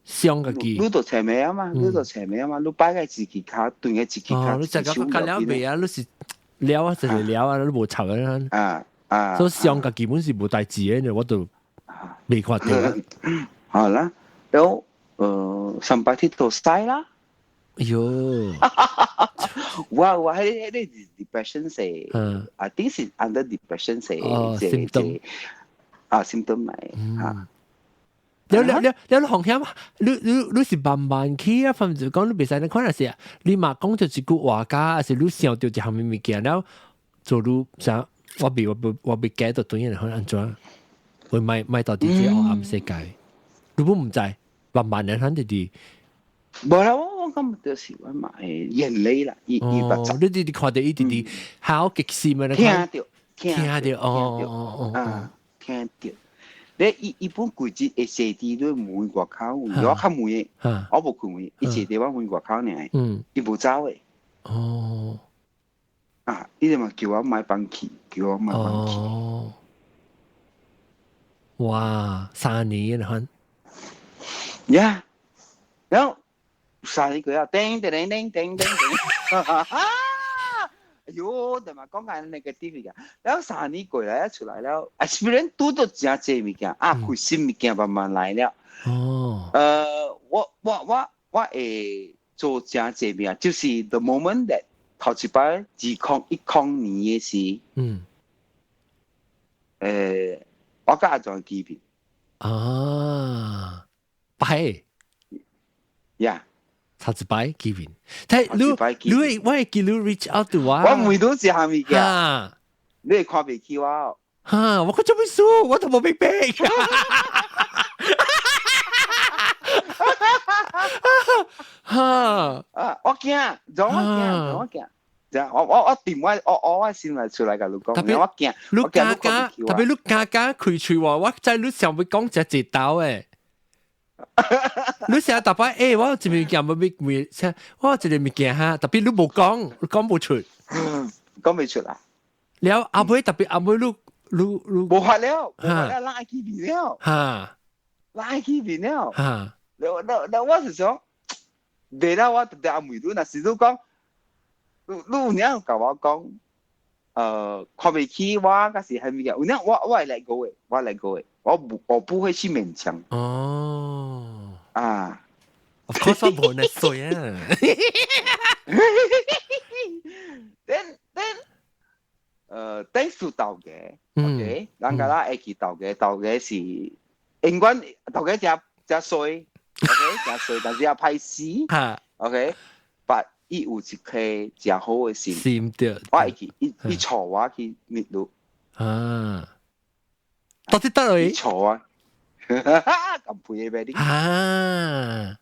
傷家己，你做前面啊嘛，你擺個自己卡，對個自己卡，你就講講了未啊？你是了啊，就是了啊，你無臭啊，所以傷家基本是無代志嘅，我都未看到。好啦，然後上班鐵到曬啦。哎呦，我喺啲 depression 係，I think 是 under depression 係symptom 咪你紅險，你是慢慢去啊，反正講你袂使，你可能是你嘛講咗一句話家，還是你想到一項物件，然後做你想我被解到對人可能安怎，會買到啲啲黑暗世界，你不唔知，慢慢人肯定。冇啦，我今日就是我買眼淚啦，你看到一啲好極閃啊！聽到，聽到。你一本櫃子會寫啲都門外口，如果較門嘅，我冇佢門，一寫啲我門外口呢，伊冇走嘅。伊就嘛叫我買板機，叫我買板機。哇，3年啊，呀，然後3年佢啊，叮，哎呦，同埋講緊 negative 嘅，然後3年過嚟一出來了 ，experience 都真濟物件，開心物件慢慢來了。我會做真濟物件，就是 the moment that 頭一擺2010年嘅時，我家下仲記片。擺。呀。頭一擺記片，你我會記你 reach out to 我。我每都是下面嘅，你係看未起我？我講做咩數？我都冇明白。我驚，我驚。我電話我先嚟出嚟㗎，你講。我驚，特別你家開嘴話，我知你想要講只隻刀誒。你成日答擺我有一物件冇咩咩，我有一個物件哈，特別你冇講，你講冇出，講未出啊？了後尾特別後尾你冇發了，拉起面了，拉起面了，我是想，未啦，我特別阿妹都那時都講，你有人甲我講，看不起我，嗰時係咪嘅？有人我係嚟過嘅，我嚟過嘅，我不會去勉強。哦，啊 ，of course 我冇那衰啊。then thanks to 豆嘅 ，OK， 人家啦會記豆嘅是英文豆嘅只衰 ，OK， 只衰，但是也歹死 ，OK，but 伊有一顆真好嘅心，我會去伊錯我去滅路啊，到底得嚟？錯啊，咁配嘅咩啲？啊，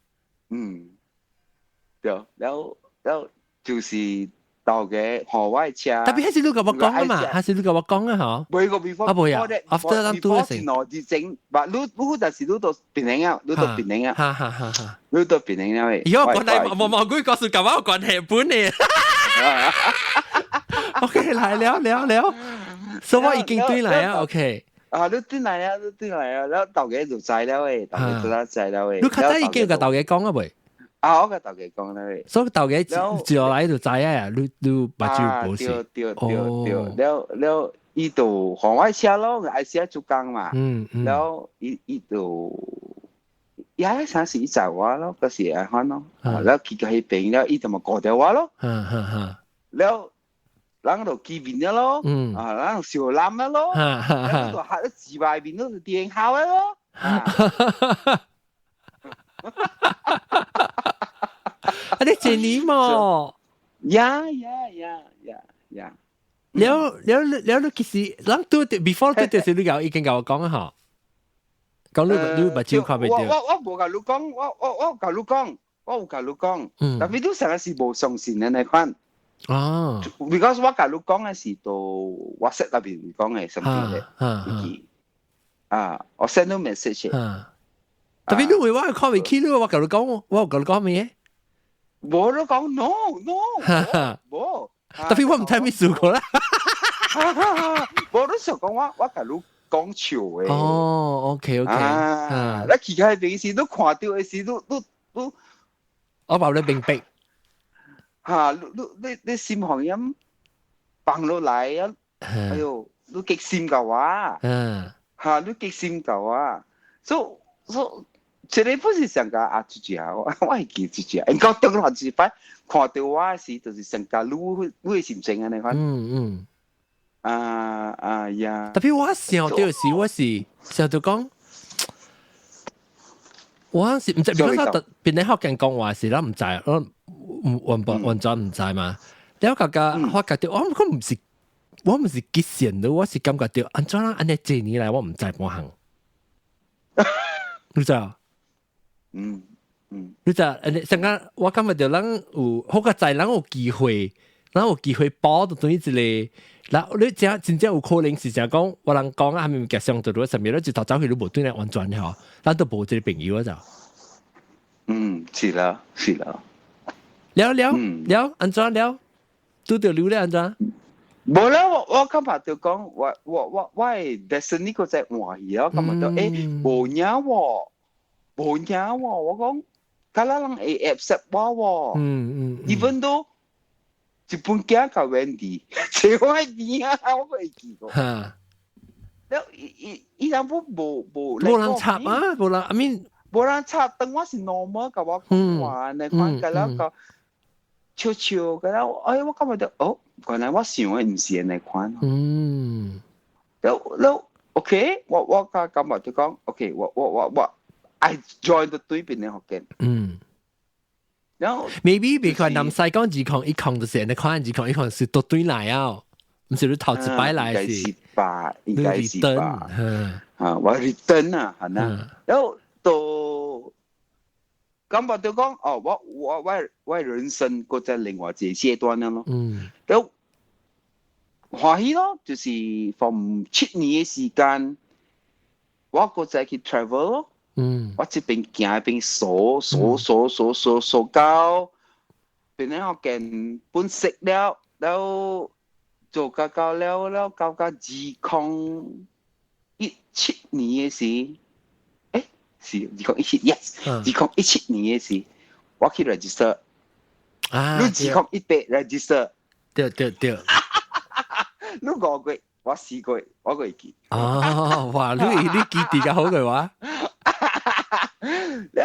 對，แล้ว就是豆嘅何謂車？特別係你同我講啊嘛，係你同我講啊嗬。每個 before 冇啊 ，after 咱都係成我啲整，但你就是你到變領啊，你到變領啊，哈，你到變領啊喂。如果講嚟冇句告訴咁我講日本嘅。OK， 嚟了，所以我已經對嚟啊 ，OK。啊，你對嚟啊，แล้ว豆嘅就制啦喂，豆嘅就得制啦喂。你較早已經個豆嘅講啊未？啊，我個豆嘅講啦喂。所以豆嘅自來就制啊，你把住保持。對，แล้ว伊度航海車咯，海車做工嘛。แล้ว伊度也係想是伊就話咯，嗰時係看咯。แล้ว佢個係病แล้ว伊就咪過掉話咯。แล้ว人度見面咗咯，人度笑攬咗咯，人度嚇得字外邊都電考咗咯。你借你嘛？呀。แล้ว其實人都 before 都就是你已經跟我講啊嗬，講你把招看未到。我冇甲你講，我甲你講，我有甲你講，但係都成日是無相信嘅那款。哦 ，because 我甲你講嘅是到 WhatsApp 嗰邊講嘅什麼嘅，我 send 到 message。特別你為我看未起，你我甲你講，我甲你講咩？冇都講 no，冇。特別我唔睇咩數過啦。我都想講我甲你講笑嘅。哦，OK，你其他平時都看到嘅事都，我話你明白。你心行音放落嚟啊！哎呦，你極心㗎話，你極心㗎話，所以這裡不是上家自己啊，我係記自己啊，應該當落自己看到我時，就是上家你心情啊，你看。呀。特別我想到時，我是想到講，我是唔知，如果我特別你學緊講話時，我唔知，我完全唔知嘛。然後我覺得我唔是極限的，我是感覺到安怎樣安尼這年來我唔知半行，你知啊？你知啊？成個我感覺到人有好個在人有機會報到對一個。嗱，你真正有可能是成講，我人講啊，係咪夾上到到上面咧，就頭走去都無對你完全嗬，咱都無這個朋友啊就。是啦。了，安怎了？拄着lưu咧安怎？冇啦，我今日就講，我係 destiny 個隻換戲啊，今日就無影喎，我講，睇下人會 accept 我喎，even though 一本鏡個 Wendy， 這我係邊啊？我未見過。แล้วอีนั้นพวกโบราณฉับอ่ะโบราณ I mean โบราณฉับตั้งว่าสิ normal กับว่าของหวานในความกันแล้วก็ชิวๆกันแล้วว่าก็มาเดี๋ยวก่อนนั้นว่าสิ่งว่าไม่ใช่ในความแล้วโอเคว่าก็มาจะ講โอเคว่า I join the 對邊ใน學嘅แล้ว maybe 比如南西講二抗一抗就是ในความ二抗一抗是都對來啊唔是你頭一擺來是應該是吧我 return 啊係นะแล้ว到咁我就講我人生個在另外一個階段啦咯แล้ว歡喜咯就是 from 7年嘅時間我個在去 travel 咯我這邊行一邊數到邊咧我見本色แล้ว做搞แล้ว搞2017年嘅時是2017 yes 2017年嘅時我去 register 你2018 register 對，你講過，我試過，我會記。哦，哇！你記啲嘅好嘅話，แ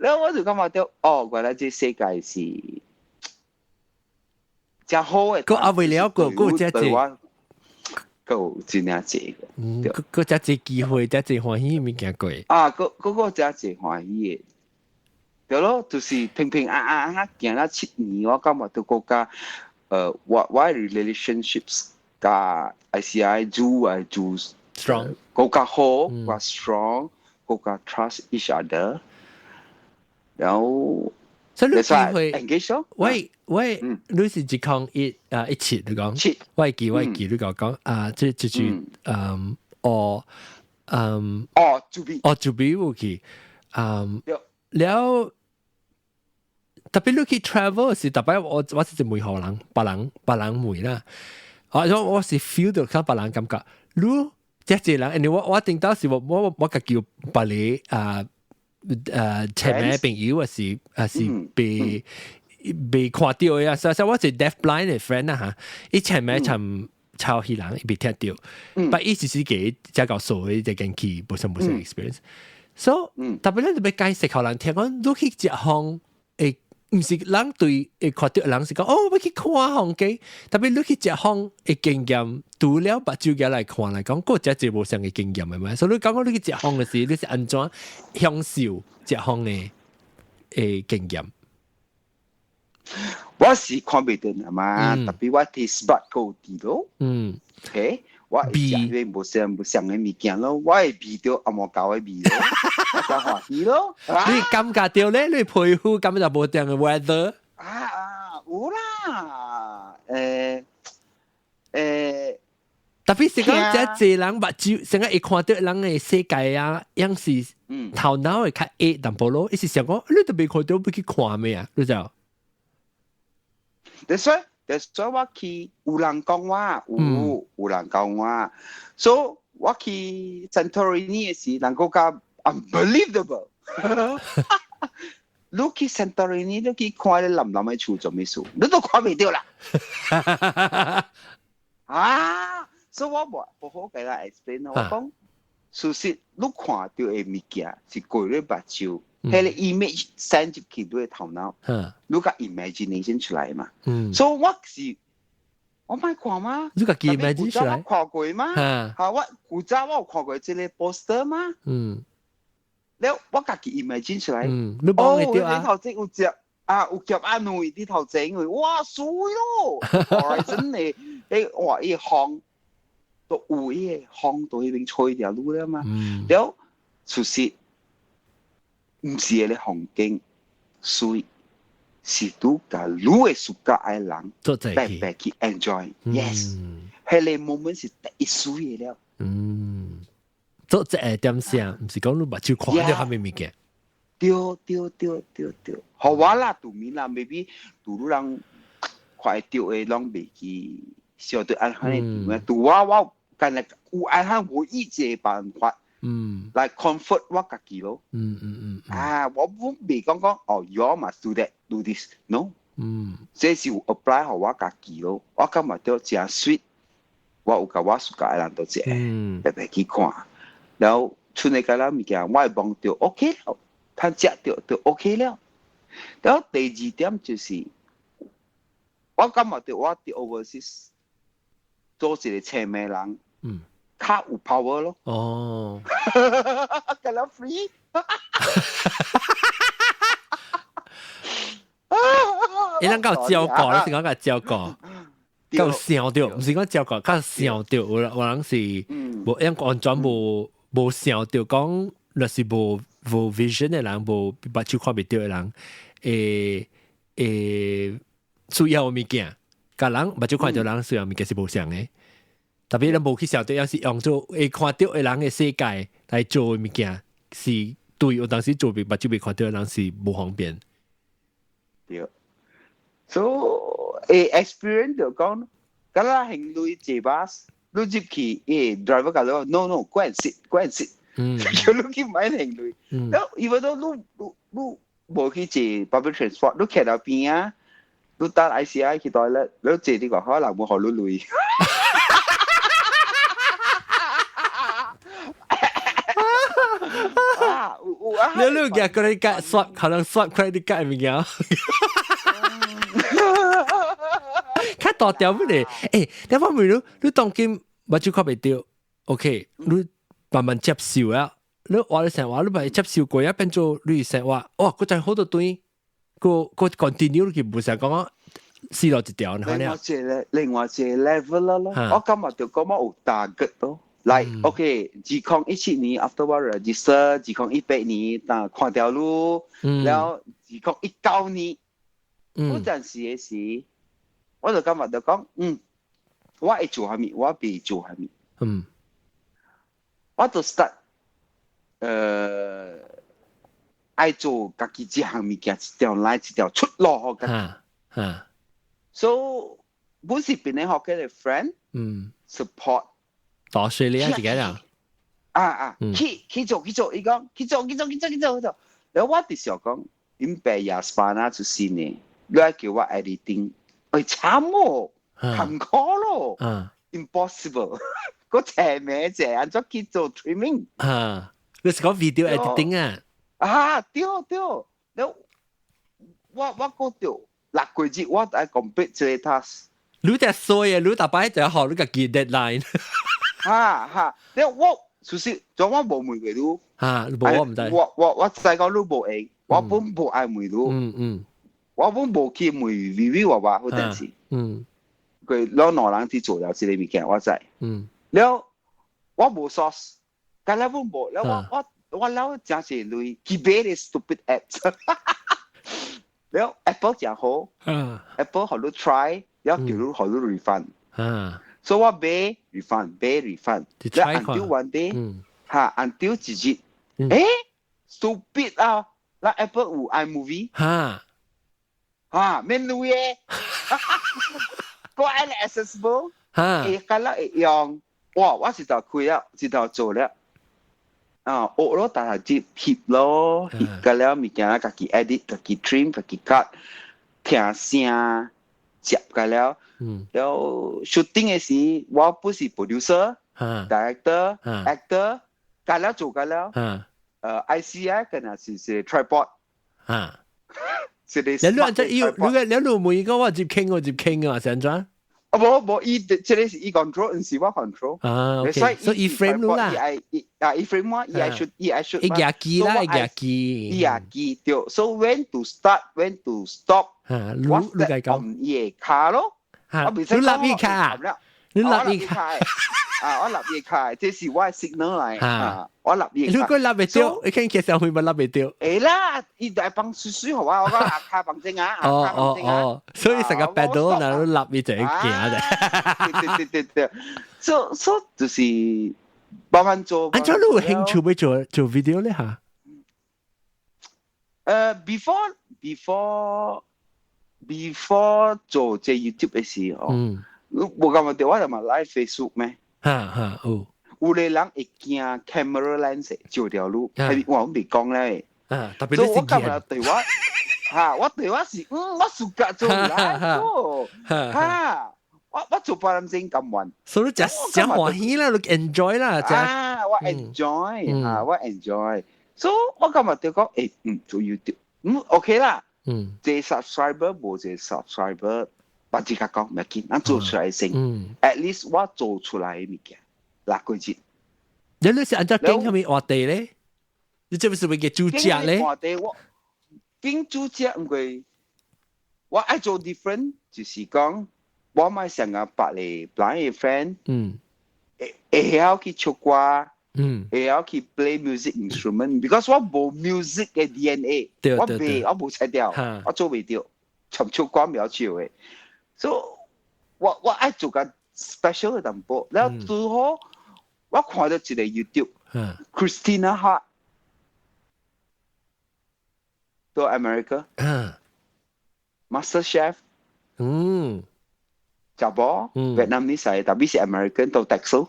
ล้ว我就感覺到，哦，原來這世界是真好嘅。個阿未了個只只，個真係只嘅。個只只機會，只只歡喜物件過。啊，個只只歡喜嘅。對咯，就是平平安安啊，行咗7年，我感覺到國家我 relationships 加 ICI 做 strong， 國家好，國家 strong， 國家 trust each other， 然後所以你機會 engage 咯。喂，你是只講一次你講，我記你講啊，即係做 B 會去了。特別你去 travel 時，特別我是每個人，別人每啦。我是 feel 到佢別人感覺，你即係人，我聽到時我個叫別你前面朋友係被看到呀，所以我係 deaf blind 嘅 friend 啊嚇，伊前面尋超戲人被聽到，但伊只是給只個所謂嘅經驗，冇什 experience。所以特別咧，你要解釋互人聽講，你去一項誒。唔是人對會看到人是講哦，要去看風景，特別你去一項嘅經驗，除了目睭嘅來看來講，嗰只係無相嘅經驗係咪？所以你講你去一項嘅時，你是安怎享受一項嘅經驗？我是看袂到嘛，特別我睇 spot 高啲咯。OK。我會食啲無相嘅物件咯，我會味到阿毛狗嘅味咯，我就歡喜咯。你感覺到咧，你皮膚感覺到無定嘅 weather？有啦，特別是講即係人目睭，成日會看到人嘅世界啊，樣是頭腦會較矮淡薄咯，伊是想講你都未看到，要去看咩啊？你知道？所以我去有人講我，有人講我，所以我去 Santorini 嘅時，人講講 unbelievable。你去 Santorini，你去看啲藍藍嘅厝做咩事？你都看唔到啦。所以我冇好俾佢 explain 我講，事實你看到嘅物件是過咗目睭。係你 image send 入去你嘅頭腦，你個 imagination 出來嘛？所以我咪看嘛，你個 imagine 出來，我看過嘛？我古早我有看過這個 poster 嘛？แล้ว我自己 imagine 出來，你幫你掉啊？頭前有隻有夾阿女啲頭前，哇水咯！真係，哇依行到有依行到依邊吹條路啦嘛，แล้ว事實。唔是嗰啲風景水，是都個你嘅暑假嘅人白去 enjoy。Yes， 係你 moment 是第一水嘅了。做這係點想？唔是講你目睭看到下面物件。對。好我啦，杜面啦 ，maybe 杜人快掉嘅人未去，小對安喺度咩？杜我今日有安喺我一隻辦法。來 comfort 我自己咯。我未講you all must do that, do this, no。這是 apply 俾我自己咯。我感覺到真 sweet， 我有甲我暑假嘅人都謝，白白去看。然後出嚟嗰啲物件，我係望到 OK 了，佢食到就 OK 了。然後第二點就是，我感覺到我啲 overseas 做一個青美人。較有 power 咯。哦，咁樣 free。你能夠照顧，你是講照顧，夠想到，唔是講照顧，較想到，有人是無因完全無想到講，若是無 vision 嘅人，無目睭看袂到嘅人，需要物件，個人目睭看到人需要物件是無相嘅。特別你冇去想到，有時用做會看到嘅人嘅世界來做嘅物件，是對我當時做目睭未看到嘅人是無方便。對，所以experience 就講，咁啦，行路坐巴士，你入去driver 講咗 no，go and sit，叫你去買行路。然後因為都你冇去坐 public transport，你企到邊啊？你你單 ICI 去袋咧，你借呢個可能會學你累。你嘅credit card swap 可能 swap credit card 物件。較大條不咧？誒，你方面你當今目睭看袂到 ，OK，你慢慢接受啊。你話你成話你咪接受過一變做你成話，哇！嗰陣好多堆，個 continue 佢唔成講試落一條，你睇另外一個 level 啦咯。我今日就講乜有 target 咯。Like OK，2017年 after 我 register，2018年但看條路，然後2019年嗰陣時嘅事，我就今日就講，我會做下面，我未做下面，我就 start。愛做家己一項物件，一條來一條出路好家己。So 本是邊咧學嘅 friend，support。到水里啊，自己人。去做，伊講去做。然後我啲時候講，因白廿班啊出線呢，你係叫我 editing， 慘喎，坎坷咯，impossible。個斜咩啫，按咗去做 trimming。你是講 video editing 啊？對，然後我講到6個月，我係 complete 這個 task。你就衰啊！你大擺就學你個 deadline。然後我其實仲我冇問佢都。冇我唔得。我再講你冇應，我本冇愛問都。我本冇去問 review 話好陣時。佢攞兩人去做有時你物件，我知。然後我冇 source。但係我冇，然後我老真係類幾百個 stupid apps， 然後 Apple 真好，Apple 好多 try， 然後叫你好多 refund，所以我買 refund，然後 until one day，until 自己，stupid 啊，嗱 Apple 有 iMovie，免累嘅，個 accessible，咁啦用，哇，我是就開啦，是就做啦。學咯，但係接翕咯，翕嘅了物件家己 edit， 家己 trim， 家己 cut， 聽聲，接嘅了。然後 shooting 嘅時，我不是 producer、director、actor， 嘅了做嘅了。ICI 可能是 tripod。你按照你每個我接傾啊，成張。冇，這裡是control，唔是我 control。所以 frame 咯啦。frame 我，伊should。一架機啦，一架機。對。So when to start, when to stop？ 我計講。伊個卡咯。你立伊卡。我立伊卡，這是我嘅 signal 嚟。我立伊卡。如果立唔到，你看其實會唔會立唔到？啦，伊大幫輸輸好啊，我講卡bằng正啊。所以成個 battle 嗱都立伊就係驚嘅。對。So 就是慢慢做。按照你有興趣要做 video 咧嚇？Before 做這 YouTube 嘅時候，冇咁嘅話就咪 live Facebook 咩？有啲人會驚 camera lens 照條路，我未講咧。特別你我今日對話，我對話是我暑假做嚟做，我做八點鐘咁運。所以就想歡喜啦，你 enjoy 啦，我 enjoy，所以我今日就講，做 YouTube，OK 啦，這 subscriber 冇這 subscriber，我自己講唔緊，我做出來先 ，at least 我做出來嘅物件。6個月，你是按照經係咪話地咧？你這不是為個主角咧？我經主角唔會，我愛做 different， 就是講我咪成日白嚟 blind 嘅 friend， 會曉去唱歌，會曉去 play music instrument，because 我冇 music 嘅 DNA， 我冇切掉，我做未掉，唱歌唔曉唱嘅，所以我愛做個 special 嘅淡薄，然後最好。我看到一個 YouTube，Christina Hart 到 America，Master Chef， 查甫越南呢世，特別是 American 到 Texas，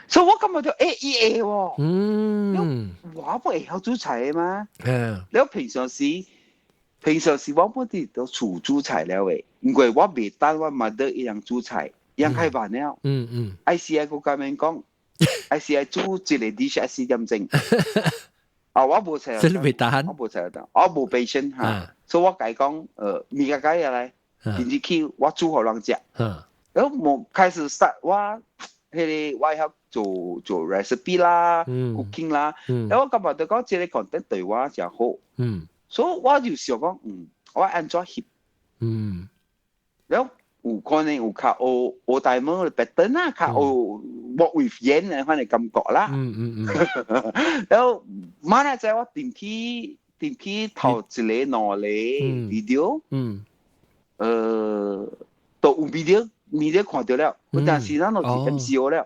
所以我今日就喎，我不會曉煮菜嘛，你平常時平時是我本地都廚煮菜了誒，因為我未單我媽得一樣煮菜，一樣開飯了。I see 個咁樣講 ，I see 煮一個 dish 係點整？我冇菜，真係未打，我冇菜得，我冇 patient 嚇，所以我解講咪個解嘢嚟，點知佢我煮好人食，然後我開始 start 我係做 recipe 啦，cooking 啦，然後我感覺到講這個 content 對我就好，所以我就想講，我 enjoy 翕，然後有可能有較學大門嘅 pattern 啦，較學 work with 人嘅嗰個感覺啦，然後馬來在我電梯頭一個兩個 video，都有 video 看到了，但是咱都是 MCO 了。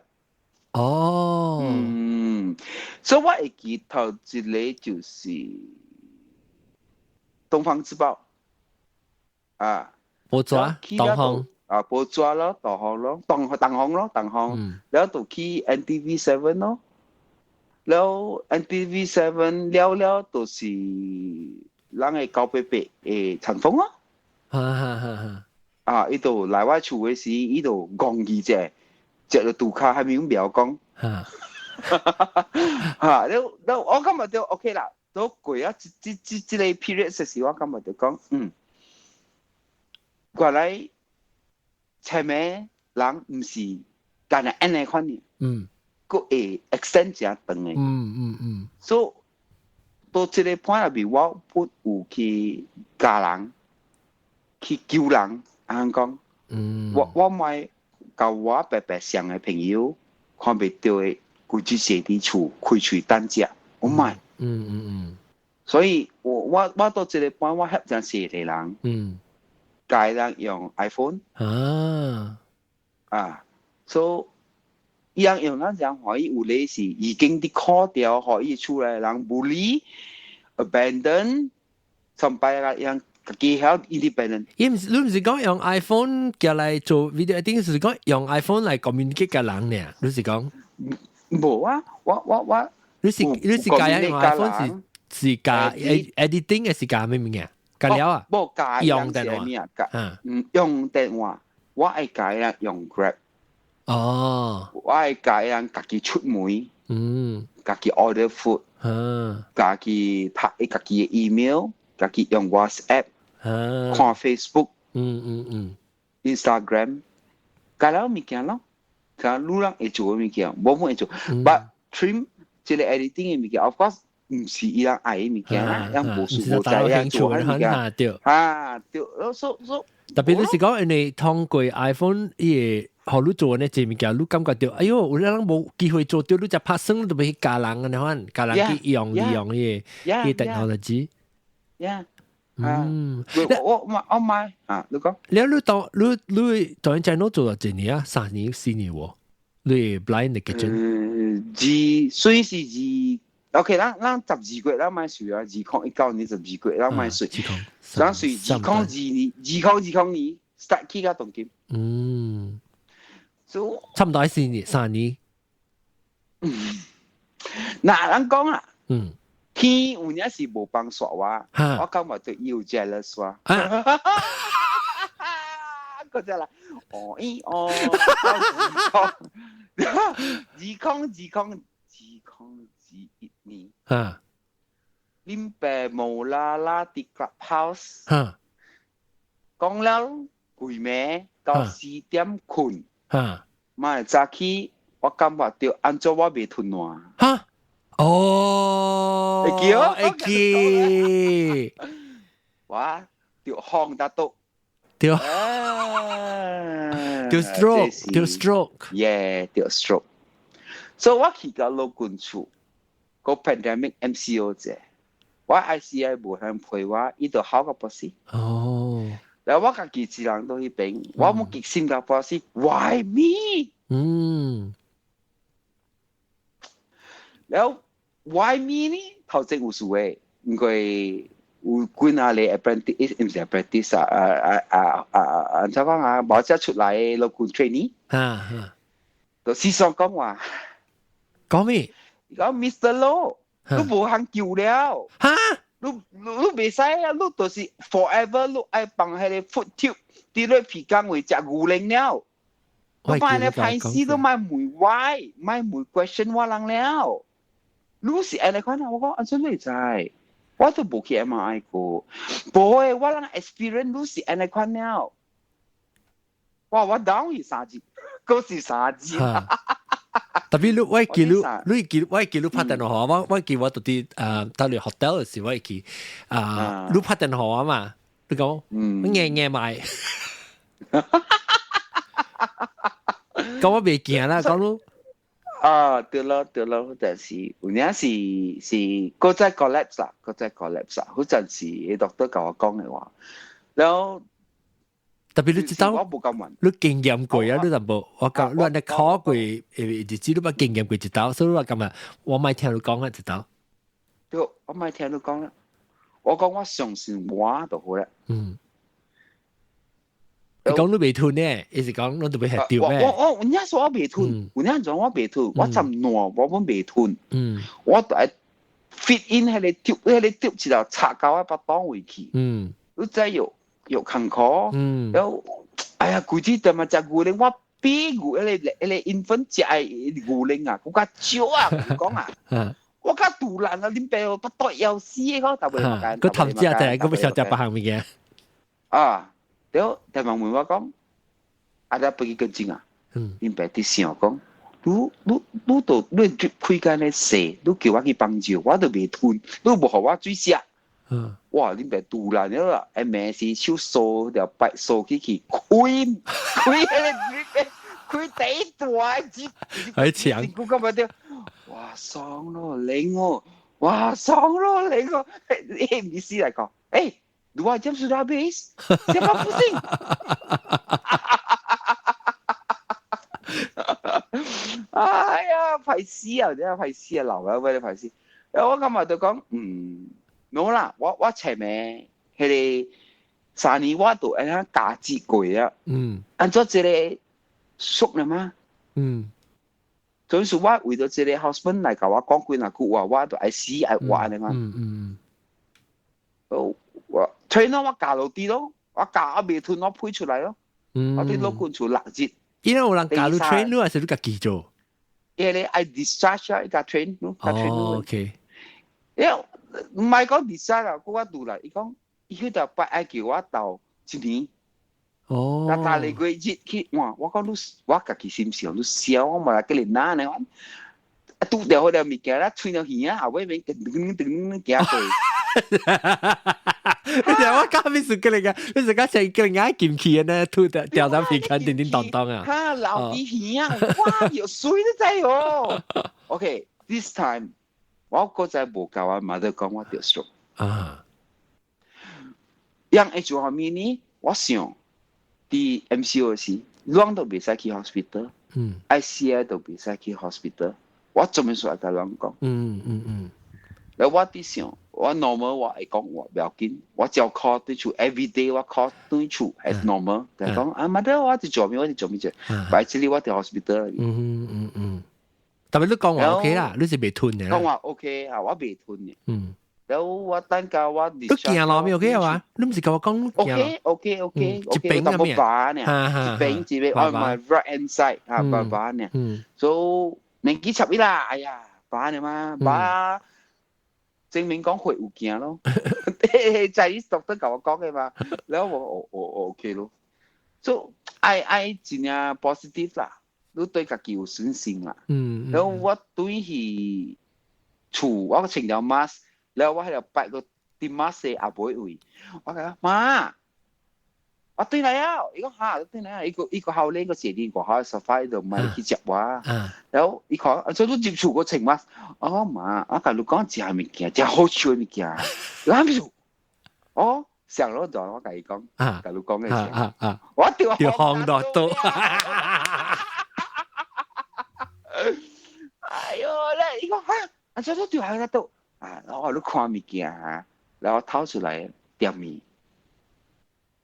所以我會記頭一個就是東方之報啊，報紙東方啊，報紙咯，東方咯，東方，然後就去 NTV7 咯，然後 NTV7 了都是咱嘅988嘅陳鋒咯，啊，呢度來我厝嘅時，呢度講義者，隻到杜卡係咪咁描講？你我今日就 OK 啦，都過啊，這個 period 時我今日就講，過來前面人唔是干係安尼款嘅，個會 extend 正長嘅，所以到這個 point 入邊，我不有去教人，去救人，啱講，我咪教我白白上嘅朋友，看袂到嘅。佢住社地處開嘴單隻，我買。所以我到這個 point，我翕張社地人，介人用 iPhone。所以一樣用嗰陣可以有類似已經啲 call 掉可以出來，人 bully、abandon，甚至係樣幾好 independent。你唔是講用 iPhone 嘅嚟做 video，一定是講用 iPhone 嚟 communicate 嘅人呢？你是講？冇啊！我你是假用 iPhone 是假 editing 嘅是假咩嘢？假料啊？冇假用電話，用電話，我係假人用 Grab。我係假人自己出門，自己 order food，自己拍自己嘅 email，自己用 WhatsApp，看 Facebook，Instagram，假料物件咯。佢路人會做嘅物件，冇會做。But trim 即係 editing 嘅物件 ，of course 唔是伊人愛嘅物件啦，因無數無在啊做嘅物件。對，所特別你是講你通過 iPhone 伊個學你做呢隻物件，你感覺到，哎呦，有人冇機會做到，你就拍生都俾教人嘅，你看教人去用伊個 technology。我買啊！你講，你當然 channel 做咗幾年啊？3年4年喎，你 blind 嘅 kitchen。雖是2，OK， 咱12月咱買水啊，2019年12月咱買水，咱水2002年 start 起個動機。差唔多3年。嗱，咱講啊。天有影是無幫煞我，我感覺到有 jealous 我。嗰隻啦，2021年，恁爸無啦啦啲 clubhouse，講了鬼暝到4點困，咪早起我感覺到按照我未吞爛。會記，哇！條項達到，條 stroke， 條 stroke。所以我去到老官處，個 pandemic MCO 啫，我 ICI 無人陪我，呢度好個博士。然後我家己一人都去邊，我冇極心個博士 ，Why me？然後 Why me 呢？頭先有數嘅，因為有幾下嚟 apprentice， 唔是 apprentice 怎講啊？冇只出來嘅老官 trainee，就時常講話，講咩？講 Mr. Low，都無行救了，你未使啊！你就是 forever，你愛放迄個 food tube，佇咧鼻孔位食牛奶了。你買咧歹勢，你買梅歪，買梅 question 我人了。你是安尼款啊？我講安怎你知？我都無去 MRI 過，無誒，我人 experience 你是安尼款了。哇！我 down 去3字，嗰是3字。特別我記你拍電話，我記我到啲到你 hotel 嘅時，我記你拍電話嘛，你講硬買，講我未驚啦，講你對咯，但是有陣是嗰隻 collapse 啦，嗰陣時你 doctor 教我講嘅話，然後。特別你知道，你經驗過啊，你就冇我講，你你考過日子，你把經驗過知道，所以我今日我咪聽你講啊，知道。對，我咪聽你講啦。我講我相信我就好啦。你講你未吞呢？意思講你都未係掉咩？我人家說我未吞，人家講我未吞，我就亂，我本未吞。我就係 fit in 喺你跳，喺你跳之後插到一把檔回去。你真係有坎坷，然後哎呀，估計點啊隻牛奶，我比牛你 infant 隻牛奶啊，嗰少啊，講啊，我家杜蘭啊，點俾我不多有事嗰特別麻煩，個頭只就係嗰個小隻白行嘅啊，然後但係問我講，阿達不幾個鐘啊，點俾啲想講，你到你開間咧食，你叫我去幫助，我都未吞，你冇學我水食。哇！你別杜啦，你話誒咩事？手掃條白掃起去，開地大隻，喺牆，估咁樣哇爽咯，靚哦，哇爽咯，靚哦，誒唔知嚟講，誒2 jam sudah habis， siapa pusing？ 哎呀，排屎啊！真係排屎啊，流啊喂你排屎，我今日就講冇啦，我前面佢哋3年我都安尼加節過啊，按照這個熟啦嘛，所以說我為咗這個 husband 嚟教我講幾句話，我都愛死愛玩嘅嘛，我 train 我教到啲咯，我教未吞我配出嚟咯，我啲老官做6節，因為有人教你 train 你還是你自己做？因為I discharge 啊，一個 train 咯，個 train 咯 ，OK， 因為唔係講 design 啊，我讀啦。伊講，伊迄條八愛叫我鬥1年。但係佢日去，我講你，我家己心想，你笑我咪來叫你拿呢？拄掉嗰條物件啦，吹到耳啊，後尾咪噔行過。我講咩事叫你嘅？你成家成叫人家劍氣呢，拄掉到皮筋叮叮當當啊！哈，老啲耳啊，哇，有水都知哦。OK，this time。我嗰陣冇教我媽都講我掉 stroke 因為做下面呢，我想啲 MCO 時，亂都未使去 hospital，ICU 都未使去 hospital，我做咩說一個亂講？然後我啲想，我 normal 我係講我唔要緊，我只要 call 對處 everyday 我 call 對處係 normal，就講媽都我哋做咩啫，擺這裡我哋 hospital。特別你講話 OK 啦，你是未吞嘅。講話 OK 啊，我未吞嘅。然後我等下我你驚咯，咪 OK 啊嘛？你唔是教我講 OK，一邊啊咩？一邊，我咪 right hand side 啊，把呢。所以年紀差啲啦，哎呀，把呢嘛，把證明講會有驚咯。就係讀得教我講嘅嘛，然後我 OK 咯。所以I 真係 positive 啦。你對自己有信心啦，然後我對去厝，我穿條 mask，然後我喺度擺個啲 mask 也唔會位，我講媽，我對嚟啊，伊講嚇，對嚟啊，伊個後呢個時啲個喺沙發度咪去接我，然後伊講，做到接觸個穿 mask，我講媽，我同你講食物件，食好笑嘅物件，你啱唔哦，上咗度我同伊講，同你講嘅時，我條項落到。哎呦，咧，伊講嚇，做咗條喺嗰度，然後你看物件嚇，然後掏出來點面，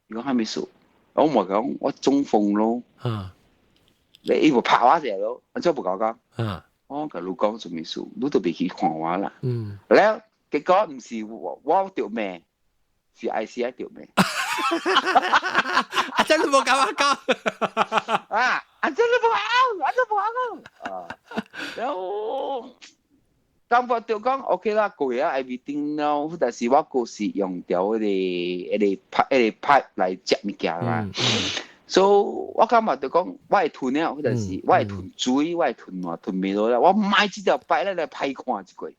伊講係咪數？我咪講我中風咯，你伊個拍我隻咯，我真冇搞講，我同你講做咩數？你都別去看我啦，然後結果唔是我條命，是 ICI 條命。真係冇咁我講啊！真係冇啊！然後感覺就講 OK 啦，貴啊 everything 咯，但是我嗰時用掉嗰啲pipe嚟接物件嘛。所以我感覺就講，我係囤了，或者是我係囤水，我係囤乜囤咩啦，我買這條pipe咧嚟拍看一個。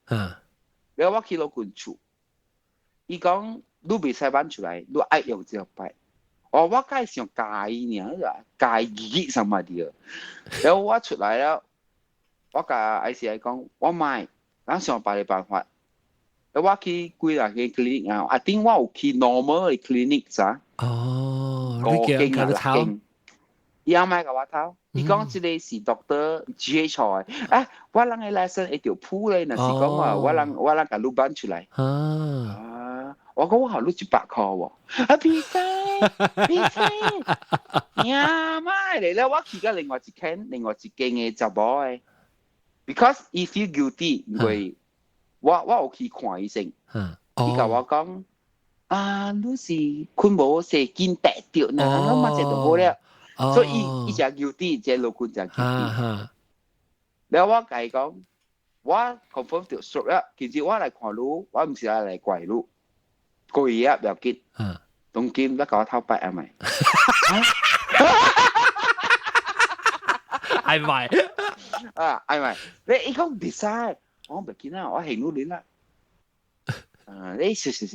然後我去老闆厝，伊講你未使搬出來，你愛用這條pipe。我梗係想戒呢，戒什麼啲啊？然後我出來了，我甲 ICI 講，我買，咱想別個辦法。然後我去幾個 clinic 啊，I think 我有去 normal 嘅 clinic 咋？你見佢頭？伊阿買甲我頭，伊講即個是 Doctor GH 嘅，啊，我人嘅 lesson 一條鋪咧，若是講話我人甲你搬出來。我講我學你100塊喎，啊別使，呀媽嚟咧！我去到另外一間嘅雜貨嘅 ，because he feel guilty， 因為我有去看醫生，伊甲我講啊，你是困無射筋跌掉呢，我嘛就好了，所以伊只 guilty， 只老闆只 guilty。然後我甲伊講，我 confirm 條 stroke 啦，其實我嚟看你，我唔是嚟怪你。貴啊，不要緊。當今要搞我頭擺係咪？係咪？啊，係咪？你講別使，我唔緊啦，我係努力啦。你是，你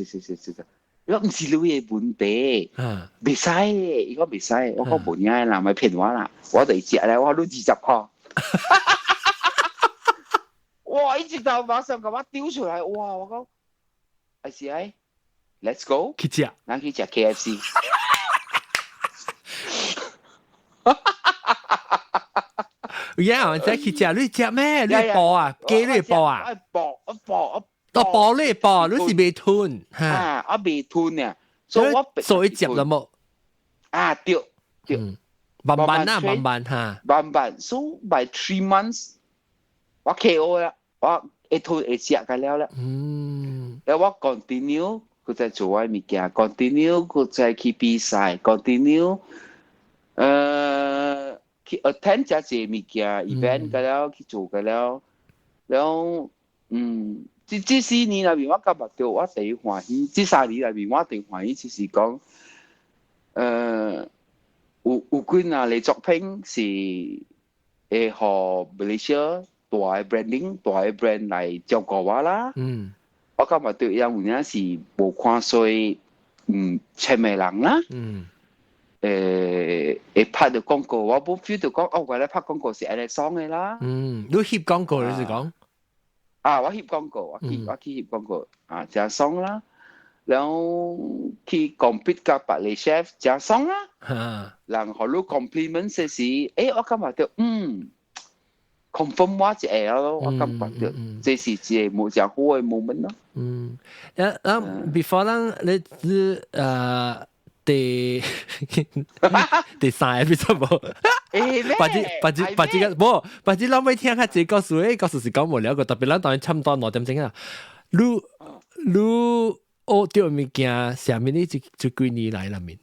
唔是你嘅問題。別使，你講別使，我講冇嘢啦，咪騙我啦，我哋食咧，我都20塊。哇！一直到馬上咁樣丟出來，哇！我講，係。Let's go， 去食，咱去食 KFC。呀，我再去食，你食咩？你煲啊？雞你煲啊？煲你煲，你是未吞嚇？我未吞呢，所以接了冇？啊，對，慢慢嚇。慢 ，so by 3 months， 我 KO 啦，我一吞一食㗎了啦。然後我 continue。佢再做我物件 ，continue 佢再去比賽 ，continue 去 attend 只物件 event 㗎了，去做㗎了，然後這4年裏面我感覺到我最歡喜，這3年裏面我最歡喜就是講，有幾啊類作品是會和 Malaysia 大嘅 branding 大嘅 brand 來照顧我啦。我感覺對有陣是無看衰，簽嘅人啦，會拍到廣告，我冇 feel 到講，哦，我咧拍廣告是安尼爽嘅啦。你翕廣告你是講？啊，我翕廣告，我去翕廣告，啊，真爽啦。然後去 compete 甲別個 chef 真爽啦。人學你 compliment 時時，我感覺到confirm 我一下咯，我感覺到這是一個冇正好嘅 moment 咯。然後 before 咱你第3 episode 冇，把這個冇，把這老尾聽下這個故事是講無聊個，特別咱當然差唔多2點鐘啦。你學到物件，下面呢就幾年來啦面，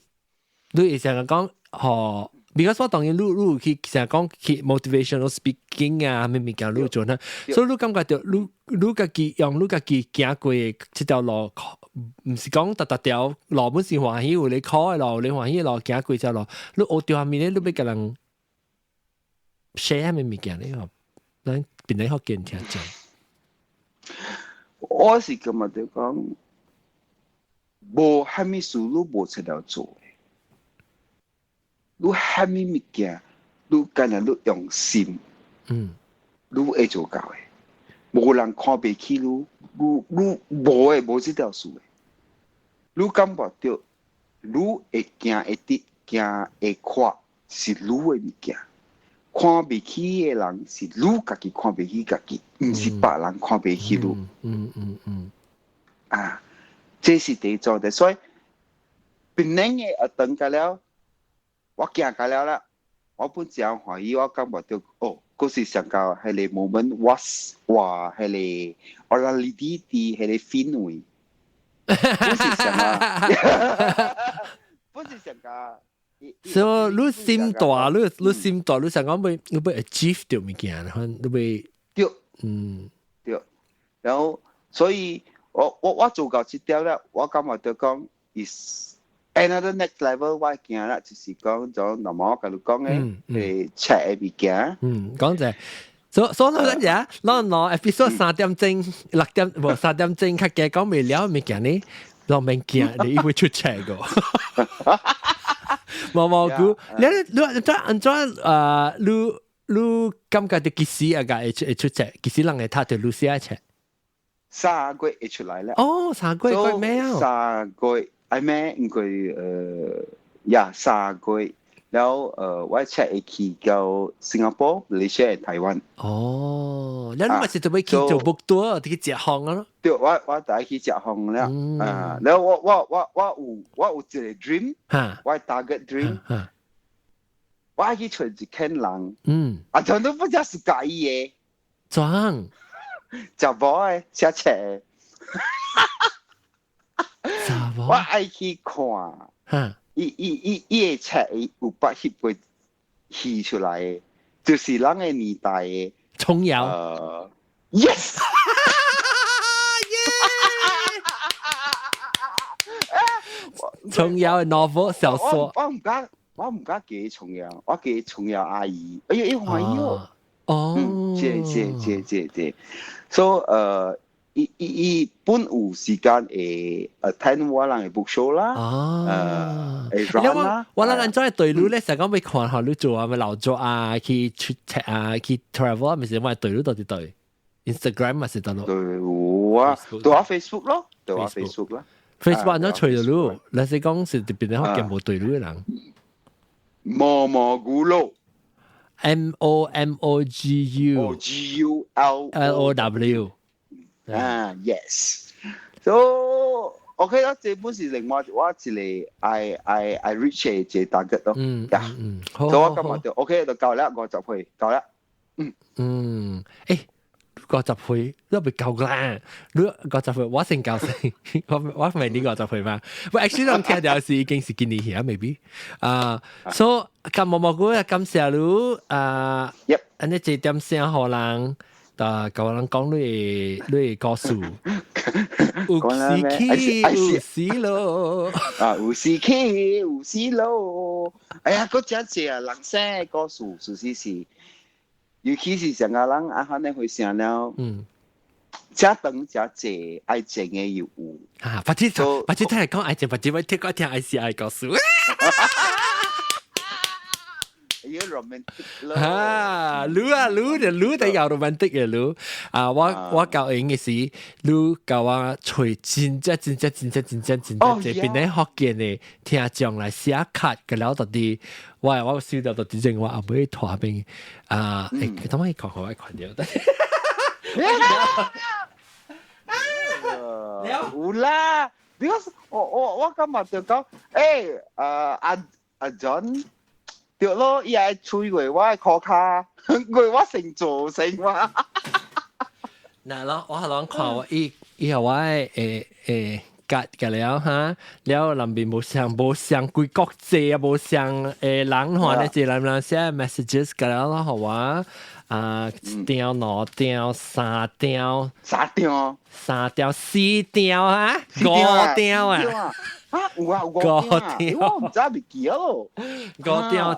你會成日講學。because 我當然你去成日講去 motivational speaking 啊，咩物件你做呢？所以你感覺到你家己用你家己行過嘅這條路，唔是講特條路本是歡喜有你考嘅路，你歡喜嘅路行過條路，你學到下面咧，你要甲人 share 咩物件咧？咱變嚟學見聽講。我是咁啊，就講無蝦米事你無出嚟做。你蝦米物件，你干那你用心，你會做到嘅。無人看不起你，無這條事嘅。你感覺到，你會行會得，行會看，是你嘅物件。看不起嘅人是你家己看不起家己，唔是別人看不起你。啊，這是第一種嘅，所以別人嘅等㗎了。我行過了啦，我本正懷疑我感覺到嗰時上教係你 moment was 話係你我啦你啲啲係你氛圍，本時上啊，本時上教。所以你心大，你心大，你想講你會 achieve 到物件，你會對，對，然後所以我做到這條咧，我感覺到講 is another next level 我見啦，就是講咗嗱我跟你講嘅check 嘅物件，講就係。所以嗰陣攞 episode 3點鐘6點冇3點鐘較嘅講未了物件呢，落物件你會出車個。冇估，你感覺到幾時啊？會出車？幾時人會睇到 Lucia 車？3個月出來了。哦，3個月咩啊？3個月，係咩？應該3個月。然後我 check 會去到新加坡、馬來西亞、台灣。哦，你咪是準備去做木多，去食烘咯。對，我第一去食烘啦。然後我有一個 dream， 我 target dream， 我去找一間人，全都不知是假嘅。裝？查某嘅，寫車。查某？我愛去看。伊個車有把翕過翕出來嘅，就是咱個年代嘅瓊瑤。Yes！ 瓊瑤嘅 novel 小說。我唔敢記瓊瑤，我記瓊瑤阿姨。哎呀，歡喜哦！這，所以伊本有時間會attend 我人嘅 book show 啦，會 run 啦。我人做對路咧，成日講要看下你做啊，咪勞作啊，去出差啊，去 travel 啊，咪是我對路到底對 Instagram 咪是得咯。對啊，對啊 Facebook 咯，對啊 Facebook 啦。Facebook 安怎除咗路？你是講是特別咧，學見冇對路嘅人。蘑菇路。MOMOGULOW。Yes， so OK 啦，這本是另外我一個 I reach 嘅一個 target 咯，所以我感覺到 OK 就夠啦，50歲夠啦，誒，50歲都未夠啦，你50歲我先夠先，我唔係呢50歲嘛，喂 ，actually 我聽到是已經是今年here maybe，所以咁蘑菇感謝你，安尼這點聲好人。但教人講你個數，有時起有時落，有時起有時落。哎呀，嗰隻啊，人聲個數，是，尤其是成個人啊，可能會想了，這等這隻愛情嘅有。不知聽人講愛情，不知我聽愛是愛個數。你都有 romantic 嘅你我教應嘅是你教我隨真這邊咧學見嘅聽眾來寫卡嘅了到底我收到到啲正話唔會拖邊等我講我看掉有啦 because 我今日就講阿 John對咯，伊係吹過我嘅褲卡，過我成做成嘛。嗱咯，我係諗看我以後我隔了哈，了南邊冇上幾國際啊，冇上人話咧，就人寫 messages 㗎啦，好啊，一條、兩條、三條、4條啊，5條啊。有啊，5條，我唔知未記咯。5條，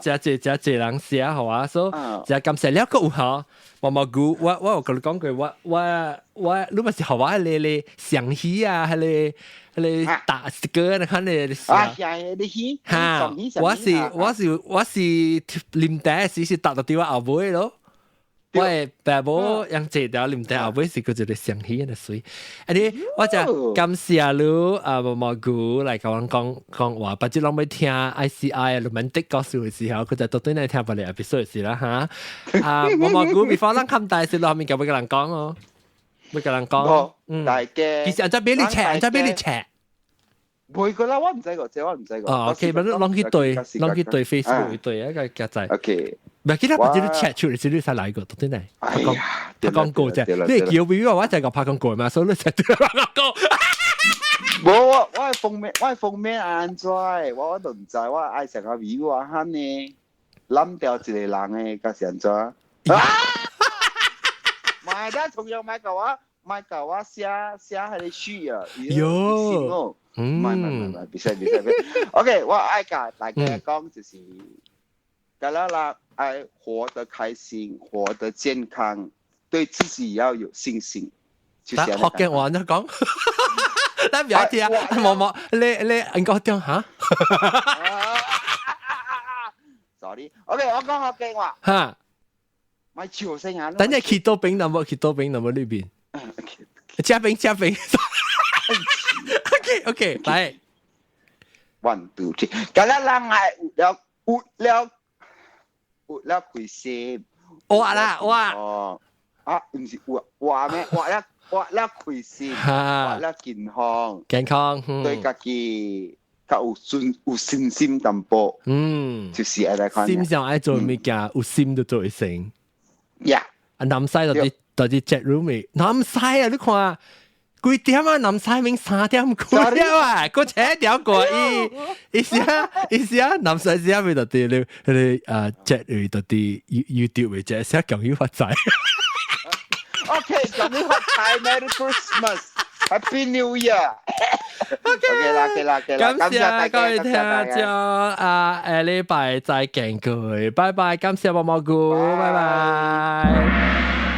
這人寫好啊，所以就感謝了個有效。蘑菇，我有跟你講過，我你咪是學我你上戲啊，係你打歌，你看你嚇，我是臨帶時打到電話後尾咯。我係爸母養這條林帶後尾是佢就嚟上戲嘅水，อันนี้我就感謝你蘑菇嚟同我講話，不知諗要聽 ICI romantic 故事嘅時候，佢就到底嚟聽翻嚟 episode 嘅事啦嚇。蘑菇未放咱咁大事落面，就會個人講哦，會個人講，大嘅。其實就俾你 check，每個啦，我唔知個，這我唔知個。哦，OK，咪攏去對 Facebook 去對一個夾仔。OK。唔係，記得把啲 chat 出嚟，先你使嚟個，到底係。哎呀，拍廣告啫，你叫 V 我就係個拍廣告嘛，所以你成日拍廣告。我係封面安怎？我都唔知，我愛上個 V 啊，喊呢，冧掉一個人嘅，嗰時安怎？啊！買得同樣買舊我寫喺你書啊，喲，唔係，別使。OK， 我愛教大家講就是，咁啦，愛活得開心，活得健康，對自己要有信心。學嘅話就講，你唔要聽啊，冇，你講聽嚇。Sorry，OK， 我講學嘅話。嚇。咪笑聲啊！等陣去多邊那麼裏邊。加冰。OK， 來。1 2 3，咁啦，人係活了開心。活啦。哦，啊，唔是活咩？活了開心，活了健康，對自己較有信心淡薄。就是愛來看。心上愛做咩嘅？有心就做會成。呀！南西到啲 chat room 咪，南西啊！你看幾點啊？南西明3點過了啊，個7點過伊時啊，南西時啊咪到啲你chat 咪到啲 YouTube 咪即係寫講要發財。OK， 講要發財 ，Merry Christmas，Happy New Year。OK 啦，感謝各位聽眾禮拜再見佢，拜拜，感謝毛毛菇，拜拜。